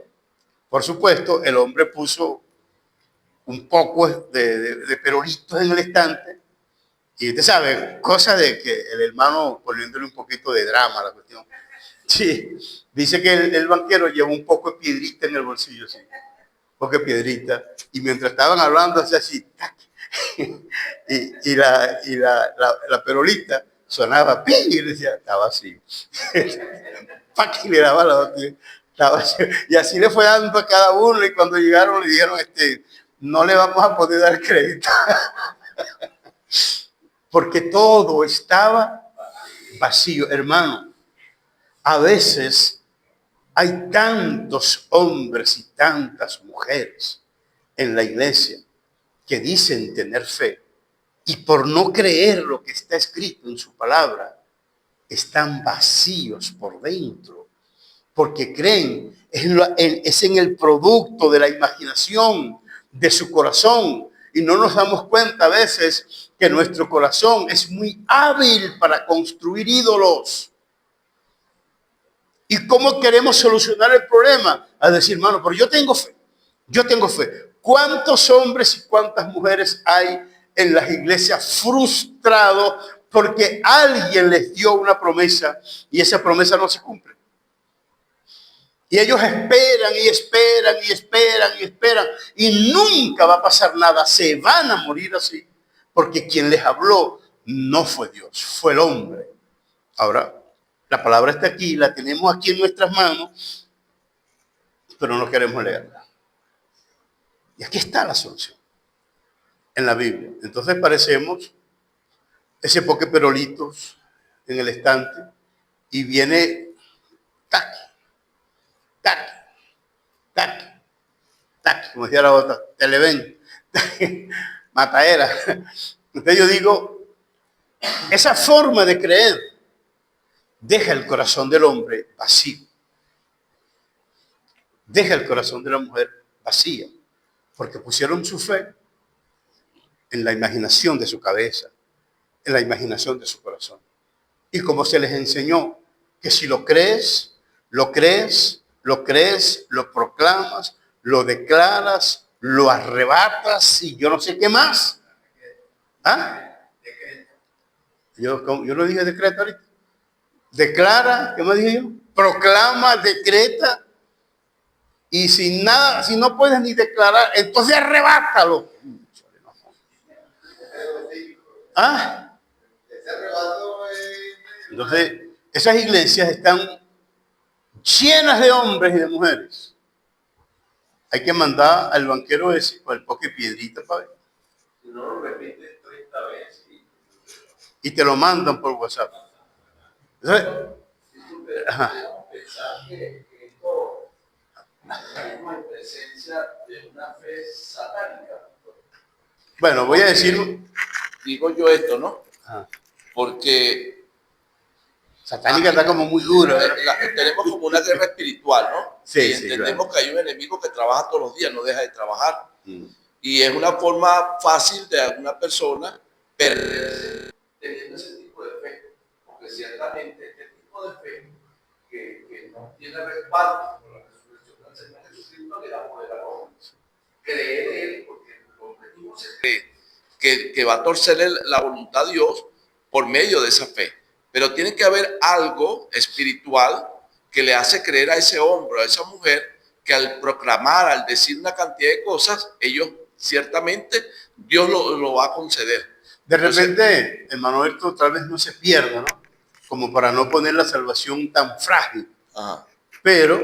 Speaker 1: Por supuesto, el hombre puso un poco de perolitos en el estante y usted sabe, cosa de que el hermano poniéndole un poquito de drama a la cuestión. Sí, dice que el banquero llevó un poco de piedrita en el bolsillo, sí, un poco de piedrita, y mientras estaban hablando, hacía así, y la perolita sonaba, ¡pi! Y decía, estaba así. ¿Para qué le daba la otra? Estaba así. Y así le fue dando a cada uno, y cuando llegaron le dijeron, no le vamos a poder dar crédito. Porque todo estaba vacío, hermano. A veces hay tantos hombres y tantas mujeres en la iglesia que dicen tener fe y por no creer lo que está escrito en su palabra, están vacíos por dentro, porque creen es en el producto de la imaginación de su corazón y no nos damos cuenta a veces que nuestro corazón es muy hábil para construir ídolos. ¿Y cómo queremos solucionar el problema? A decir, hermano, pero yo tengo fe. Yo tengo fe. ¿Cuántos hombres y cuántas mujeres hay en las iglesias frustrados porque alguien les dio una promesa y esa promesa no se cumple? Y ellos esperan y esperan y esperan y esperan y nunca va a pasar nada. Se van a morir así porque quien les habló no fue Dios, fue el hombre. Ahora, la palabra está aquí, la tenemos aquí en nuestras manos, pero no queremos leerla. Y aquí está la solución, en la Biblia. Entonces parecemos ese poque perolitos en el estante y viene tac, tac, tac, tac, como decía la otra, televen, mataera. Entonces yo digo, esa forma de creer deja el corazón del hombre vacío, deja el corazón de la mujer vacía, porque pusieron su fe en la imaginación de su cabeza, en la imaginación de su corazón. Y como se les enseñó que si lo crees, lo crees, lo crees, lo proclamas, lo declaras, lo arrebatas y yo no sé qué más. ¿Ah? Yo no dije decreta ahorita. Declara, ¿qué más dije yo? Proclama, decreta. Y si nada, si no puedes ni declarar, entonces arrebátalo. ¿Ah? Entonces, esas iglesias están llenas de hombres y de mujeres. Hay que mandar al banquero ese con el poque piedrita para ver.
Speaker 2: Si no lo repites 30 veces.
Speaker 1: Y te lo mandan por WhatsApp. Entonces, ajá.
Speaker 2: Pensar que esto estamos en presencia de una fe satánica.
Speaker 1: Bueno, voy a decir.
Speaker 2: Digo yo esto, ¿no?
Speaker 1: Ajá.
Speaker 2: Porque
Speaker 1: Satánica está como muy dura.
Speaker 2: tenemos como una guerra espiritual, ¿no?
Speaker 1: Sí,
Speaker 2: y
Speaker 1: sí,
Speaker 2: entendemos
Speaker 1: claro.
Speaker 2: que hay un enemigo que trabaja todos los días, no deja de trabajar.
Speaker 1: Mm.
Speaker 2: Y es una forma fácil de alguna persona perderse teniendo ese tipo de fe. Porque ciertamente este tipo de fe que no tiene respaldo por la resurrección del Señor Jesucristo le da poder al hombre. Creer en él, porque el hombre mismo se cree que va a torcerle la voluntad a Dios por medio de esa fe. Pero tiene que haber algo espiritual que le hace creer a ese hombre, a esa mujer, que al proclamar, al decir una cantidad de cosas, ellos ciertamente Dios lo va a conceder.
Speaker 1: De repente, hermano Alberto, tal vez no se pierda, ¿no? Como para no poner la salvación tan frágil.
Speaker 2: Ajá.
Speaker 1: Pero,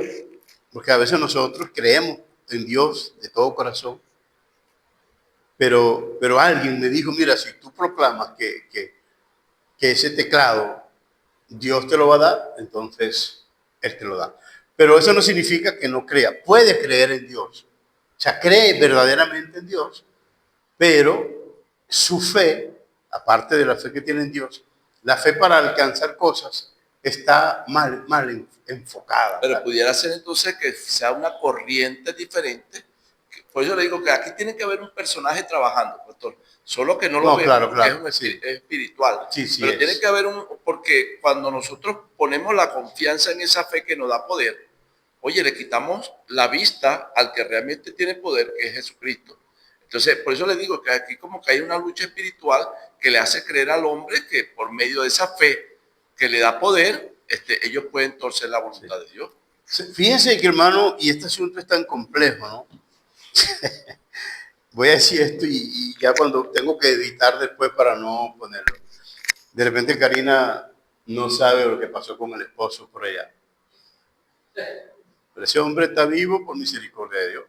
Speaker 1: porque a veces nosotros creemos en Dios de todo corazón, pero alguien me dijo, mira, si tú proclamas que ese teclado Dios te lo va a dar, entonces Él te lo da. Pero eso no significa que no crea. Puede creer en Dios. O sea, cree verdaderamente en Dios, pero su fe, aparte de la fe que tiene en Dios, la fe para alcanzar cosas está mal enfocada.
Speaker 2: Pero pudiera ser entonces que sea una corriente diferente. Por eso le digo que aquí tiene que haber un personaje trabajando, pastor. Solo que no lo vemos,
Speaker 1: claro,
Speaker 2: porque es
Speaker 1: sí.
Speaker 2: espiritual.
Speaker 1: Sí, sí
Speaker 2: pero
Speaker 1: es.
Speaker 2: tiene que haber porque cuando nosotros ponemos la confianza en esa fe que nos da poder, oye, le quitamos la vista al que realmente tiene poder, que es Jesucristo. Entonces, por eso le digo que aquí como que hay una lucha espiritual que le hace creer al hombre que por medio de esa fe que le da poder, ellos pueden torcer la voluntad de Dios.
Speaker 1: Fíjense que, hermano, y este asunto es tan complejo, ¿no? Voy a decir esto y ya cuando tengo que editar después para no ponerlo. De repente Karina no sabe lo que pasó con el esposo por allá. Pero ese hombre está vivo por misericordia de Dios.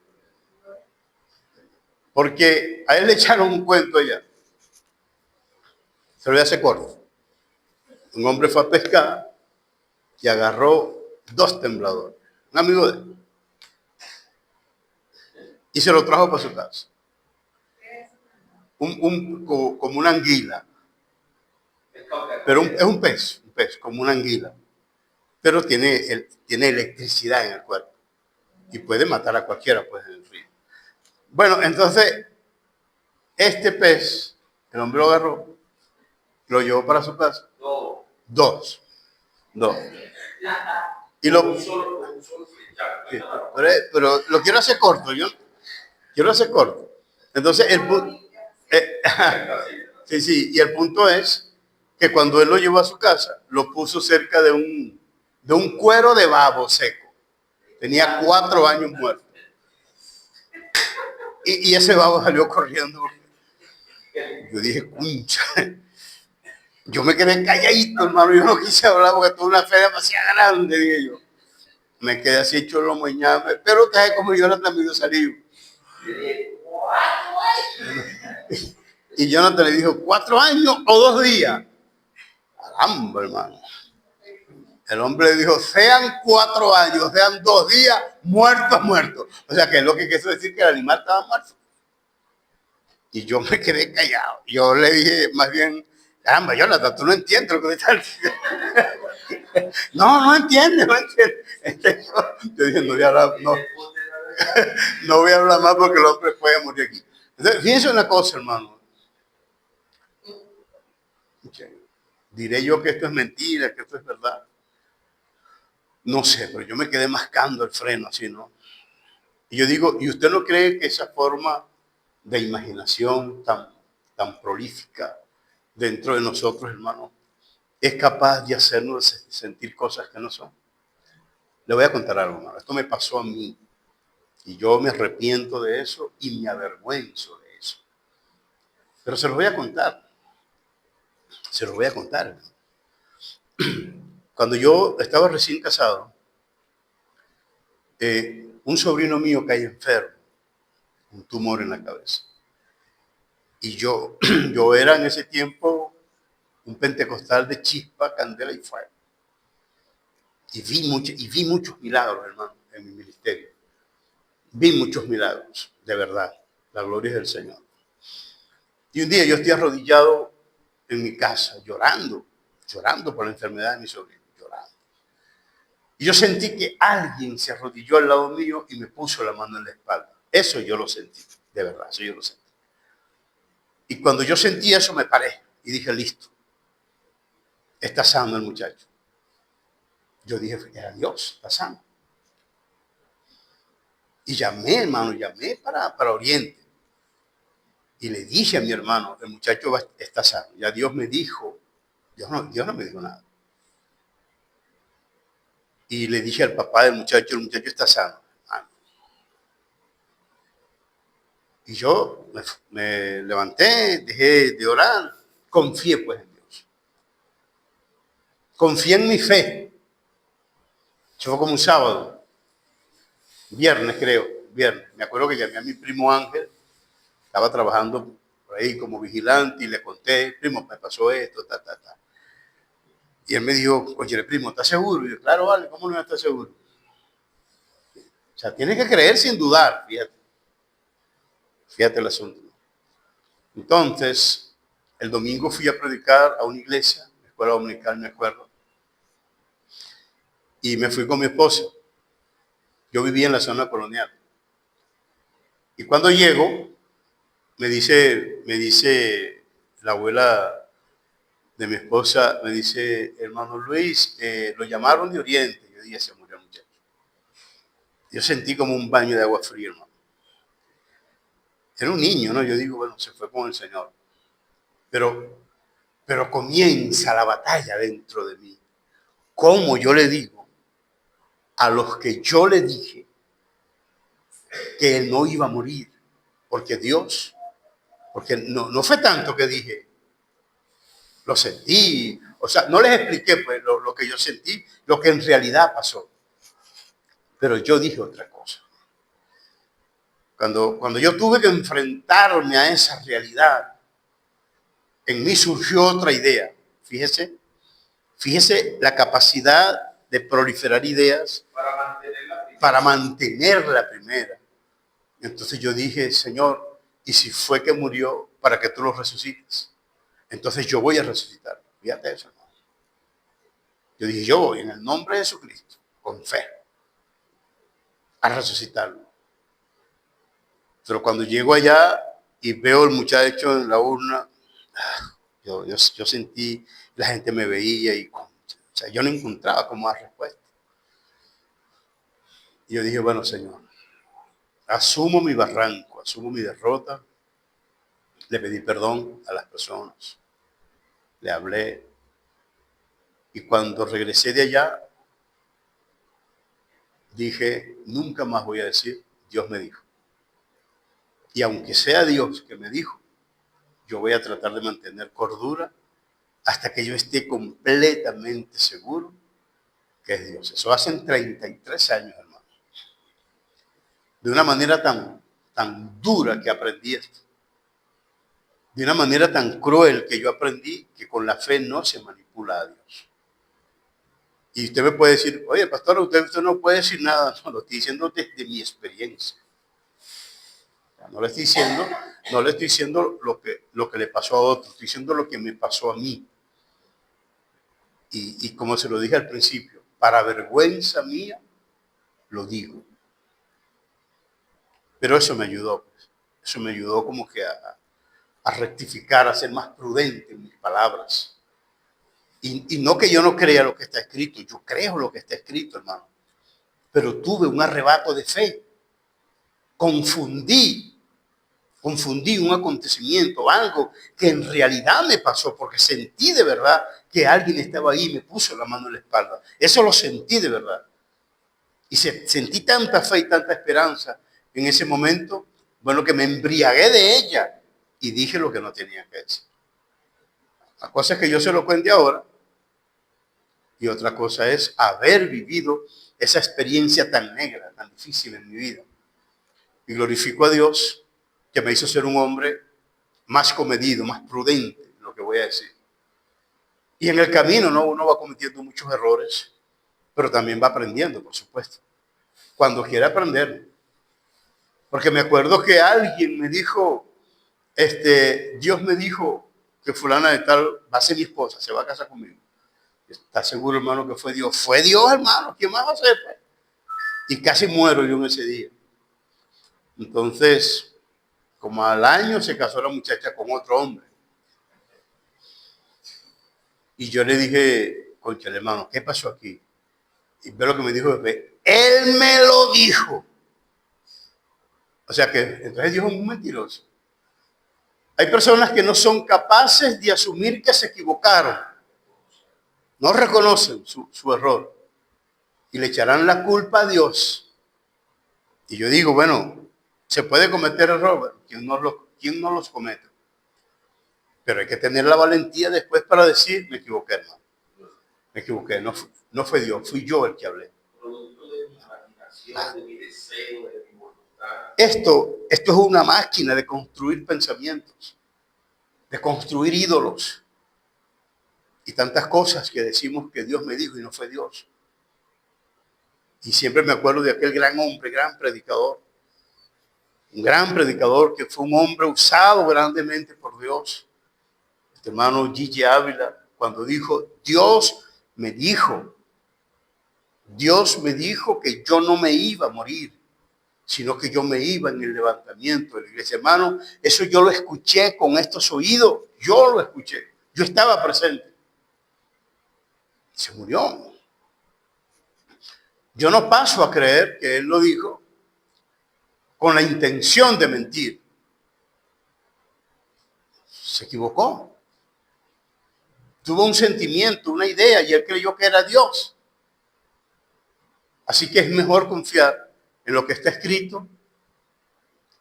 Speaker 1: Porque a él le echaron un cuento allá. Se lo voy a hacer corto. Un hombre fue a pescar y agarró 2 tembladores. Un amigo de él. Y se lo trajo para su casa. Como una anguila. Pero es un pez, como una anguila. Pero tiene electricidad en el cuerpo. Y puede matar a cualquiera, pues, en el río. Bueno, entonces, este pez, el hombre lo agarró, lo llevó para su casa. Dos. Y pero lo quiero hacer corto, yo quiero hacer corto. Entonces, sí, y el punto es que cuando él lo llevó a su casa, lo puso cerca de un cuero de babo seco. Tenía 4 años muerto. Y ese babo salió corriendo. Yo dije, cuncha. Yo me quedé calladito, hermano. Yo no quise hablar porque tuve una fe demasiado grande, dije yo. Me quedé así hecho lo moñame. Pero usted sabe cómo yo era tan medio salido. Y Jonathan le dijo, 4 años o 2 días. Caramba, hermano. El hombre le dijo, sean 4 años, sean 2 días, muerto. O sea, que es lo que quiso decir que el animal estaba muerto. Y yo me quedé callado. Yo le dije, más bien, caramba, Jonathan, tú no entiendes lo que me estás diciendo. No entiende. Yo dije, no voy a hablar más porque el hombre puede morir aquí. Entonces, fíjense una cosa, hermano. Diré yo que esto es mentira, que esto es verdad. No sé, pero yo me quedé mascando el freno así, ¿no? Y yo digo, ¿y usted no cree que esa forma de imaginación tan prolífica dentro de nosotros, hermano, es capaz de hacernos sentir cosas que no son? Le voy a contar algo, hermano. Esto me pasó a mí y yo me arrepiento de eso y me avergüenzo de eso. Pero se los voy a contar. Se los voy a contar, hermano. Cuando yo estaba recién casado, un sobrino mío cae enfermo, un tumor en la cabeza. Y yo era en ese tiempo un pentecostal de chispa, candela y fuego. Y vi muchos milagros, hermano, en mi ministerio. Vi muchos milagros, de verdad. La gloria es del Señor. Y un día yo estoy arrodillado en mi casa, llorando por la enfermedad de mi sobrino, llorando. Y yo sentí que alguien se arrodilló al lado mío y me puso la mano en la espalda. Eso yo lo sentí, de verdad, eso yo lo sentí. Y cuando yo sentí eso me paré y dije, listo, está sano el muchacho. Yo dije, era Dios, está sano. Y llamé, hermano, para Oriente. Y le dije a mi hermano, el muchacho está sano. Ya Dios me dijo, Dios no me dijo nada. Y le dije al papá del muchacho, el muchacho está sano. Y yo me levanté, dejé de orar, confié pues en Dios. Confié en mi fe. Eso fue como un sábado, viernes creo, viernes. Me acuerdo que llamé a mi primo Ángel, estaba trabajando por ahí como vigilante y le conté, primo, me pasó esto, Y él me dijo, oye, primo, ¿estás seguro? Y yo, claro, vale, ¿cómo no estás seguro? O sea, tienes que creer sin dudar, fíjate. Fíjate el asunto. Entonces, el domingo fui a predicar a una iglesia, la escuela dominical, me acuerdo, y me fui con mi esposa. Yo vivía en la zona colonial. Y cuando llego, me dice la abuela de mi esposa, me dice, hermano Luis, lo llamaron de Oriente. Yo dije, se murió el muchacho. Yo sentí como un baño de agua fría, hermano. Era un niño, ¿no? Yo digo, bueno, se fue con el Señor. Pero comienza la batalla dentro de mí. ¿Cómo yo le digo a los que yo le dije que él no iba a morir? Porque no fue tanto que dije, lo sentí, o sea, no les expliqué pues lo que yo sentí, lo que en realidad pasó. Pero yo dije otra cosa. Cuando yo tuve que enfrentarme a esa realidad, en mí surgió otra idea. Fíjese la capacidad de proliferar ideas para mantener la primera. Entonces yo dije, Señor, ¿y si fue que murió para que tú lo resucites? Entonces yo voy a resucitar. Fíjate eso, hermano. Yo dije, yo voy en el nombre de Jesucristo, con fe, a resucitarlo. Pero cuando llego allá y veo al muchacho en la urna, yo sentí, la gente me veía y o sea, yo no encontraba cómo dar respuesta. Y yo dije, bueno, Señor, asumo mi barranco, asumo mi derrota. Le pedí perdón a las personas. Le hablé. Y cuando regresé de allá, dije, nunca más voy a decir, Dios me dijo. Y aunque sea Dios que me dijo, yo voy a tratar de mantener cordura hasta que yo esté completamente seguro que es Dios. Eso hace 33 años, hermano. De una manera tan dura que aprendí esto. de una manera tan cruel que yo aprendí que con la fe no se manipula a Dios. Y usted me puede decir, oye, pastor, usted no puede decir nada. No, lo estoy diciendo desde mi experiencia. No le estoy diciendo lo que le pasó a otro, estoy diciendo lo que me pasó a mí. Y como se lo dije al principio, para vergüenza mía, lo digo. Pero eso me ayudó, pues. Eso me ayudó como que a rectificar, a ser más prudente en mis palabras. Y no que yo no crea lo que está escrito, yo creo lo que está escrito, hermano. Pero tuve un arrebato de fe. Confundí un acontecimiento, algo que en realidad me pasó, porque sentí de verdad que alguien estaba ahí y me puso la mano en la espalda. Eso lo sentí de verdad. Y sentí tanta fe y tanta esperanza en ese momento, bueno, que me embriagué de ella y dije lo que no tenía que decir. La cosa es que yo se lo cuente ahora y otra cosa es haber vivido esa experiencia tan negra, tan difícil en mi vida. Y glorifico a Dios que me hizo ser un hombre más comedido, más prudente en lo que voy a decir. Y en el camino, ¿no? Uno va cometiendo muchos errores, pero también va aprendiendo, por supuesto. Cuando quiere aprender. Porque me acuerdo que alguien me dijo, Dios me dijo que fulana de tal va a ser mi esposa, se va a casar conmigo. ¿Estás seguro, hermano, que fue Dios? Fue Dios, hermano. ¿Quién más va a ser? Y casi muero yo en ese día. Entonces, como al año se casó la muchacha con otro hombre. Y yo le dije, concha, hermano, ¿qué pasó aquí? Y ve lo que me dijo después. Él me lo dijo. O sea que entonces Dios es un mentiroso. Hay personas que no son capaces de asumir que se equivocaron. No reconocen su error. Y le echarán la culpa a Dios. Y yo digo, bueno, se puede cometer errores. ¿Quién no los comete? Pero hay que tener la valentía después para decir, me equivoqué, hermano. Me equivoqué, no fue Dios, fui yo el que hablé.
Speaker 2: Producto de mi imaginación, de mi deseo, de mi voluntad.
Speaker 1: Esto es una máquina de construir pensamientos, de construir ídolos y tantas cosas que decimos que Dios me dijo y no fue Dios. Y siempre me acuerdo de aquel gran hombre, gran predicador, un gran predicador que fue un hombre usado grandemente por Dios. Este hermano Gigi Ávila, cuando dijo, Dios me dijo que yo no me iba a morir, sino que yo me iba en el levantamiento de la iglesia. Hermano, eso yo lo escuché con estos oídos, yo lo escuché, yo estaba presente. Se murió. Yo no paso a creer que él lo dijo con la intención de mentir. Se equivocó. Tuvo un sentimiento, una idea, y él creyó que era Dios. Así que es mejor confiar en lo que está escrito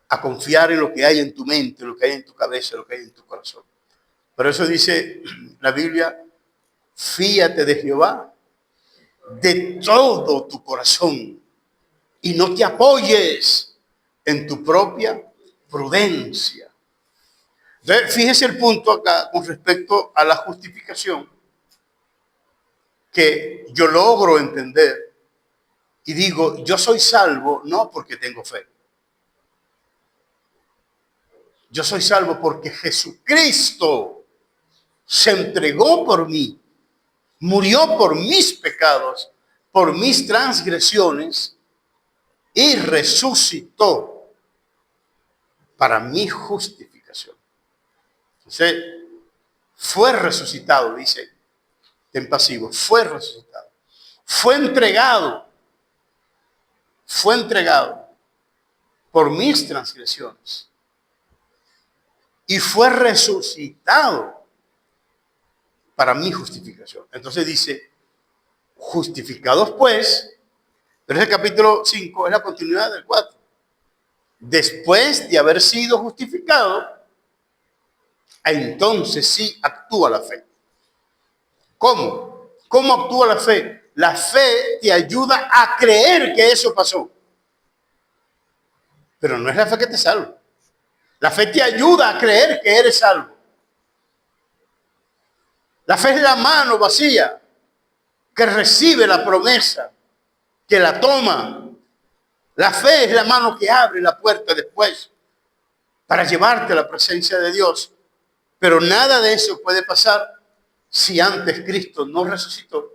Speaker 1: a confiar en lo que hay en tu mente, lo que hay en tu cabeza, lo que hay en tu corazón. Por eso dice la Biblia, fíate de Jehová de todo tu corazón y no te apoyes en tu propia prudencia. Entonces, fíjese el punto acá con respecto a la justificación que yo logro entender y digo, yo soy salvo no porque tengo fe. Yo soy salvo porque Jesucristo se entregó por mí, murió por mis pecados, por mis transgresiones y resucitó para mi justificación. Entonces, fue resucitado, dice en pasivo, fue resucitado. Fue entregado por mis transgresiones. Y fue resucitado para mi justificación. Entonces dice, justificados pues, pero ese capítulo 5 es la continuidad del 4. Después de haber sido justificado, entonces sí actúa la fe. ¿Cómo? ¿Cómo actúa la fe? La fe te ayuda a creer que eso pasó. Pero no es la fe que te salva. La fe te ayuda a creer que eres salvo. La fe es la mano vacía que recibe la promesa, que la toma. La fe es la mano que abre la puerta después para llevarte a la presencia de Dios. Pero nada de eso puede pasar si antes Cristo no resucitó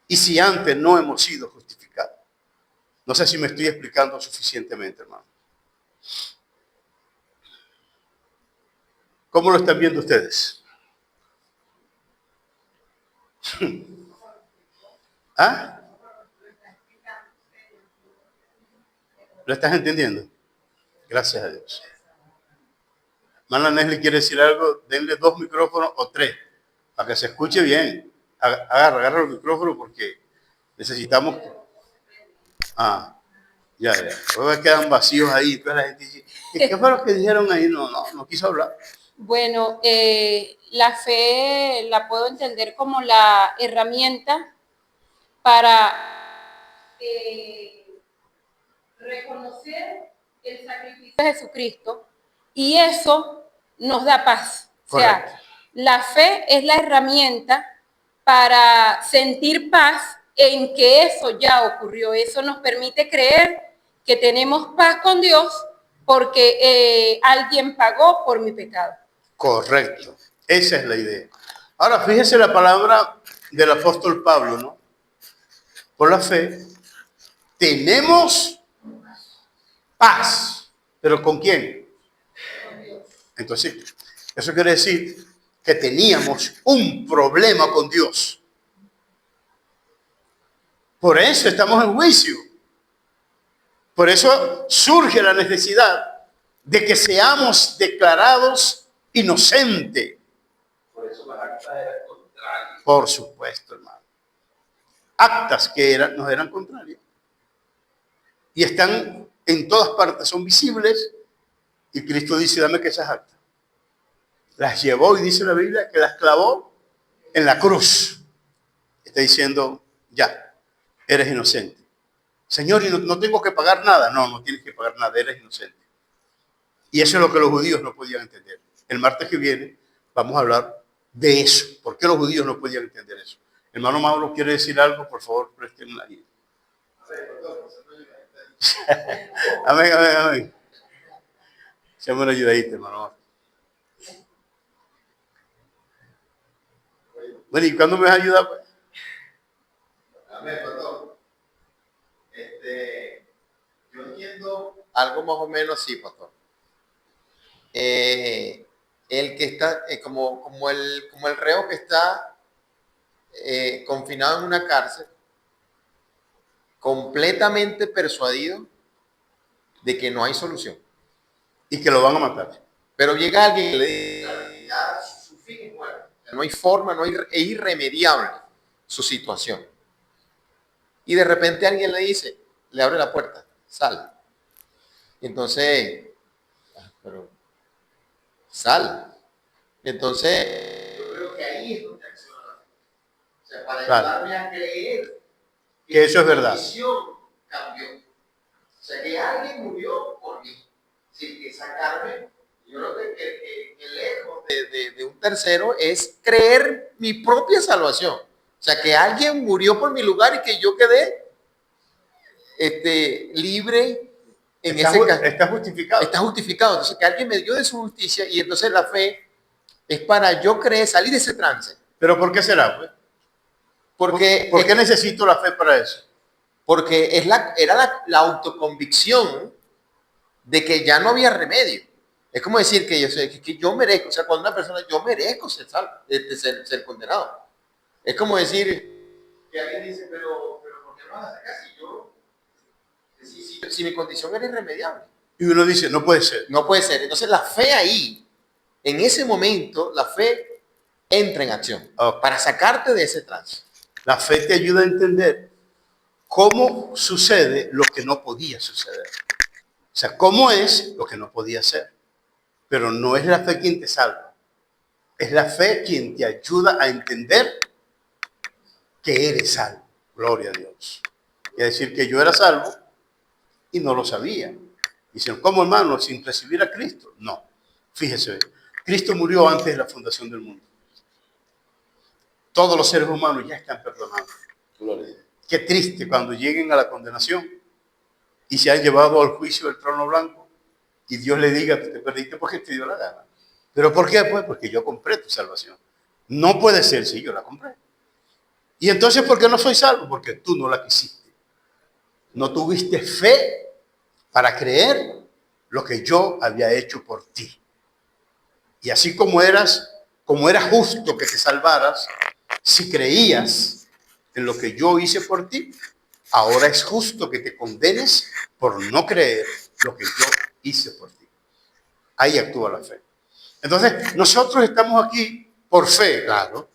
Speaker 1: y si antes no hemos sido justificados. No sé si me estoy explicando suficientemente, hermano. ¿Cómo lo están viendo ustedes? ¿Ah? ¿Lo estás entendiendo? Gracias a Dios. Hermana Nesli quiere decir algo, denle 2 micrófonos o 3, para que se escuche bien. Agarra el micrófono porque necesitamos... Ya. Luego quedan vacíos ahí. Entonces la gente dice, ¿qué fue lo que dijeron ahí? No quiso hablar.
Speaker 5: Bueno, la fe la puedo entender como la herramienta para reconocer el sacrificio de Jesucristo y eso nos da paz.
Speaker 1: Correcto.
Speaker 5: O sea, la fe es la herramienta para sentir paz en que eso ya ocurrió. Eso nos permite creer que tenemos paz con Dios porque alguien pagó por mi pecado.
Speaker 1: Correcto. Esa es la idea. Ahora, fíjese la palabra del apóstol Pablo, ¿no? Por la fe tenemos paz. ¿Pero con quién? Entonces, eso quiere decir que teníamos un problema con Dios. Por eso estamos en juicio. Por eso surge la necesidad de que seamos declarados inocentes.
Speaker 2: Por eso las actas eran contrarias.
Speaker 1: Por supuesto, hermano. Actas que nos eran contrarias. Y están en todas partes, son visibles. Y Cristo dice, dame que esas actas. Las llevó y dice la Biblia que las clavó en la cruz. Está diciendo, ya, eres inocente. Señor, y no tengo que pagar nada. No tienes que pagar nada, eres inocente. Y eso es lo que los judíos no podían entender. El martes que viene vamos a hablar de eso. ¿Por qué los judíos no podían entender eso? Hermano Mauro, ¿quiere decir algo? Por favor, presten la ayuda. Amén. Llame una ayudadita, hermano. Bueno, ¿y cuándo me vas a ayudar? Pues?
Speaker 3: Amén, pastor. Yo entiendo algo más o menos así, pastor. El que está, como el reo que está confinado en una cárcel, completamente persuadido de que no hay solución.
Speaker 1: Y que lo van a matar.
Speaker 3: Pero llega alguien y le dice, ya su fin es muerto. No hay forma, es irremediable su situación. Y de repente alguien le dice, le abre la puerta, sal. Y entonces, pero sal. Entonces, yo creo que ahí es donde acciona la fe. O sea, para ayudarme a creer
Speaker 1: que eso es verdad.
Speaker 3: Mi visión cambió. O sea, que alguien murió por mí. Sin que sacarme. Yo creo que lejos de un tercero es creer mi propia salvación. O sea, que alguien murió por mi lugar y que yo quedé libre en ese caso.
Speaker 1: Está justificado.
Speaker 3: Está justificado. Entonces, que alguien me dio de su justicia y entonces la fe es para yo creer, salir de ese trance.
Speaker 1: ¿Pero por qué será? Pues? ¿Por qué necesito la fe para eso?
Speaker 3: Porque era la autoconvicción de que ya no había remedio. Es como decir que yo merezco, o sea, cuando una persona, yo merezco ser salvo, ser condenado. Es como decir que alguien dice, pero ¿por qué no vas a sacar si mi condición era irremediable?
Speaker 1: Y uno dice, no puede ser.
Speaker 3: No puede ser. Entonces la fe ahí, en ese momento, la fe entra en acción para sacarte de ese trance.
Speaker 1: La fe te ayuda a entender cómo sucede lo que no podía suceder. O sea, cómo es lo que no podía ser. Pero no es la fe quien te salva. Es la fe quien te ayuda a entender que eres salvo. Gloria a Dios. Es decir, que yo era salvo y no lo sabía. Dicen, ¿cómo, hermano? ¿Sin recibir a Cristo? No. Fíjese, Cristo murió antes de la fundación del mundo. Todos los seres humanos ya están perdonados.
Speaker 2: Gloria.
Speaker 1: Qué triste cuando lleguen a la condenación y se han llevado al juicio del trono blanco y Dios le diga, te perdiste porque te dio la gana. ¿Pero por qué? Pues porque yo compré tu salvación. No puede ser si yo la compré. Y entonces, ¿por qué no soy salvo? Porque tú no la quisiste. No tuviste fe para creer lo que yo había hecho por ti. Y así como era justo que te salvaras, si creías en lo que yo hice por ti, ahora es justo que te condenes por no creer lo que yo hice por ti. Ahí actúa la fe. Entonces, nosotros estamos aquí por fe, claro,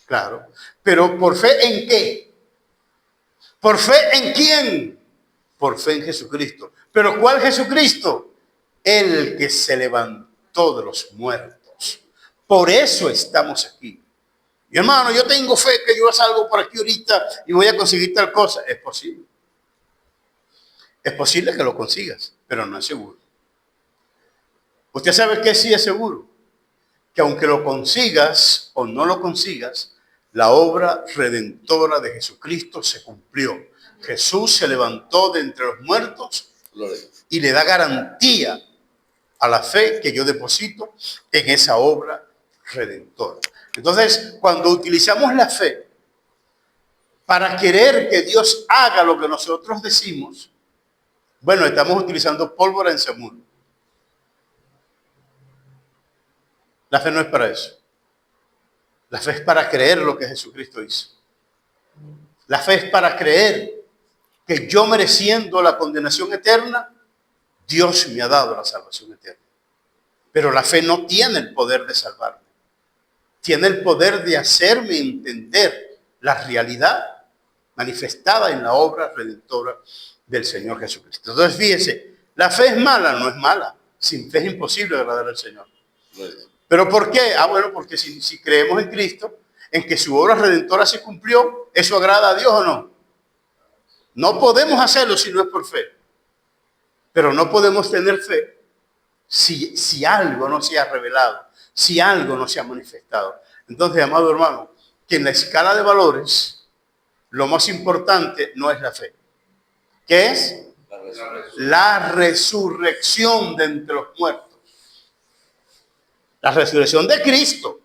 Speaker 1: claro. Pero ¿por fe en qué? ¿Por fe en quién? Por fe en Jesucristo. ¿Pero cuál Jesucristo? El que se levantó de los muertos. Por eso estamos aquí. Mi hermano, yo tengo fe que yo salgo por aquí ahorita y voy a conseguir tal cosa. Es posible. Es posible que lo consigas, pero no es seguro. ¿Usted sabe qué sí es seguro? Que aunque lo consigas o no lo consigas, la obra redentora de Jesucristo se cumplió. Jesús se levantó de entre los muertos y le da garantía a la fe que yo deposito en esa obra redentora. Entonces, cuando utilizamos la fe para querer que Dios haga lo que nosotros decimos, bueno, estamos utilizando pólvora en Samur. La fe no es para eso. La fe es para creer lo que Jesucristo hizo. La fe es para creer que yo, mereciendo la condenación eterna, Dios me ha dado la salvación eterna. Pero la fe no tiene el poder de salvarme. Tiene el poder de hacerme entender la realidad manifestada en la obra redentora del Señor Jesucristo. Entonces, fíjese, la fe es mala, no es mala. Sin fe es imposible agradar al Señor. ¿Pero por qué? Bueno, porque si creemos en Cristo, en que su obra redentora se cumplió, ¿eso agrada a Dios o no? No podemos hacerlo si no es por fe. Pero no podemos tener fe si algo no se ha revelado, si algo no se ha manifestado. Entonces, amado hermano, que en la escala de valores, lo más importante no es la fe. ¿Qué es? La resurrección de entre los muertos. La resurrección de Cristo.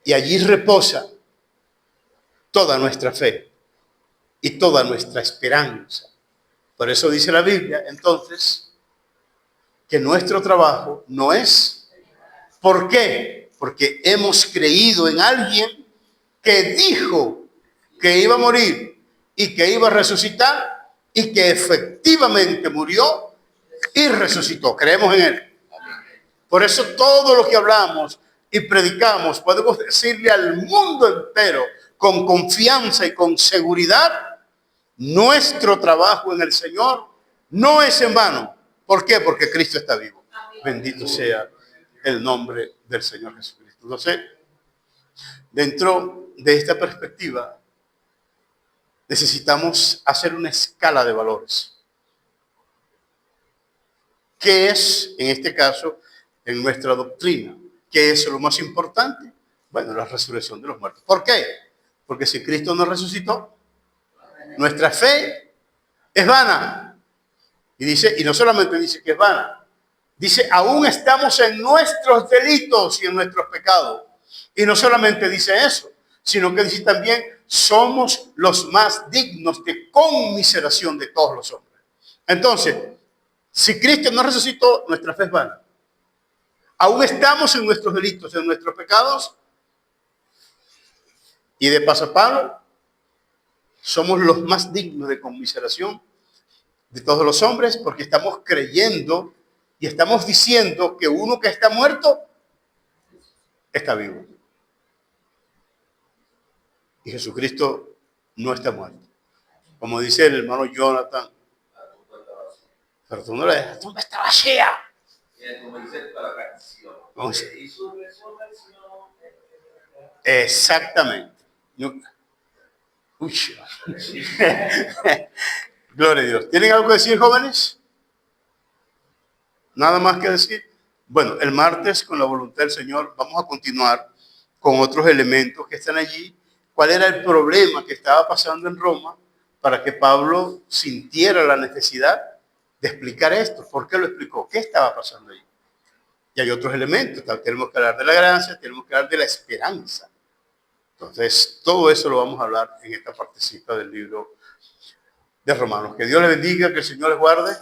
Speaker 1: Y allí reposa toda nuestra fe y toda nuestra esperanza. Por eso dice la Biblia, entonces, que nuestro trabajo no es. ¿Por qué? Porque hemos creído en alguien que dijo que iba a morir y que iba a resucitar y que efectivamente murió y resucitó. Creemos en él. Por eso todo lo que hablamos y predicamos podemos decirle al mundo entero con confianza y con seguridad: nuestro trabajo en el Señor no es en vano. ¿Por qué? Porque Cristo está vivo. Bendito sea el nombre del Señor Jesucristo. Entonces, dentro de esta perspectiva, necesitamos hacer una escala de valores. ¿Qué es, en este caso, en nuestra doctrina? ¿Qué es lo más importante? Bueno, la resurrección de los muertos. ¿Por qué? Porque si Cristo no resucitó, nuestra fe es vana. Y dice, y no solamente dice que es vana, dice, aún estamos en nuestros delitos y en nuestros pecados. Y no solamente dice eso, sino que dice también, somos los más dignos de conmiseración de todos los hombres. Entonces, si Cristo no resucitó, nuestra fe es vana. Aún estamos en nuestros delitos, en nuestros pecados. Y de pasapalo, somos los más dignos de conmiseración de todos los hombres, porque estamos creyendo y estamos diciendo que uno que está muerto está vivo. Y Jesucristo no está muerto. Como dice el hermano Jonathan, pero tú no le dejas, tú está vacía. Exactamente. Uy. Gloria a Dios. ¿Tienen algo que decir, jóvenes? Nada más que decir. Bueno, el martes, con la voluntad del Señor, vamos a continuar con otros elementos que están allí. ¿Cuál era el problema que estaba pasando en Roma para que Pablo sintiera la necesidad de explicar esto? ¿Por qué lo explicó? ¿Qué estaba pasando allí? Y hay otros elementos. Tenemos que hablar de la gracia, tenemos que hablar de la esperanza. Entonces, todo eso lo vamos a hablar en esta partecita del libro de Romanos. Que Dios les bendiga, que el Señor les guarde.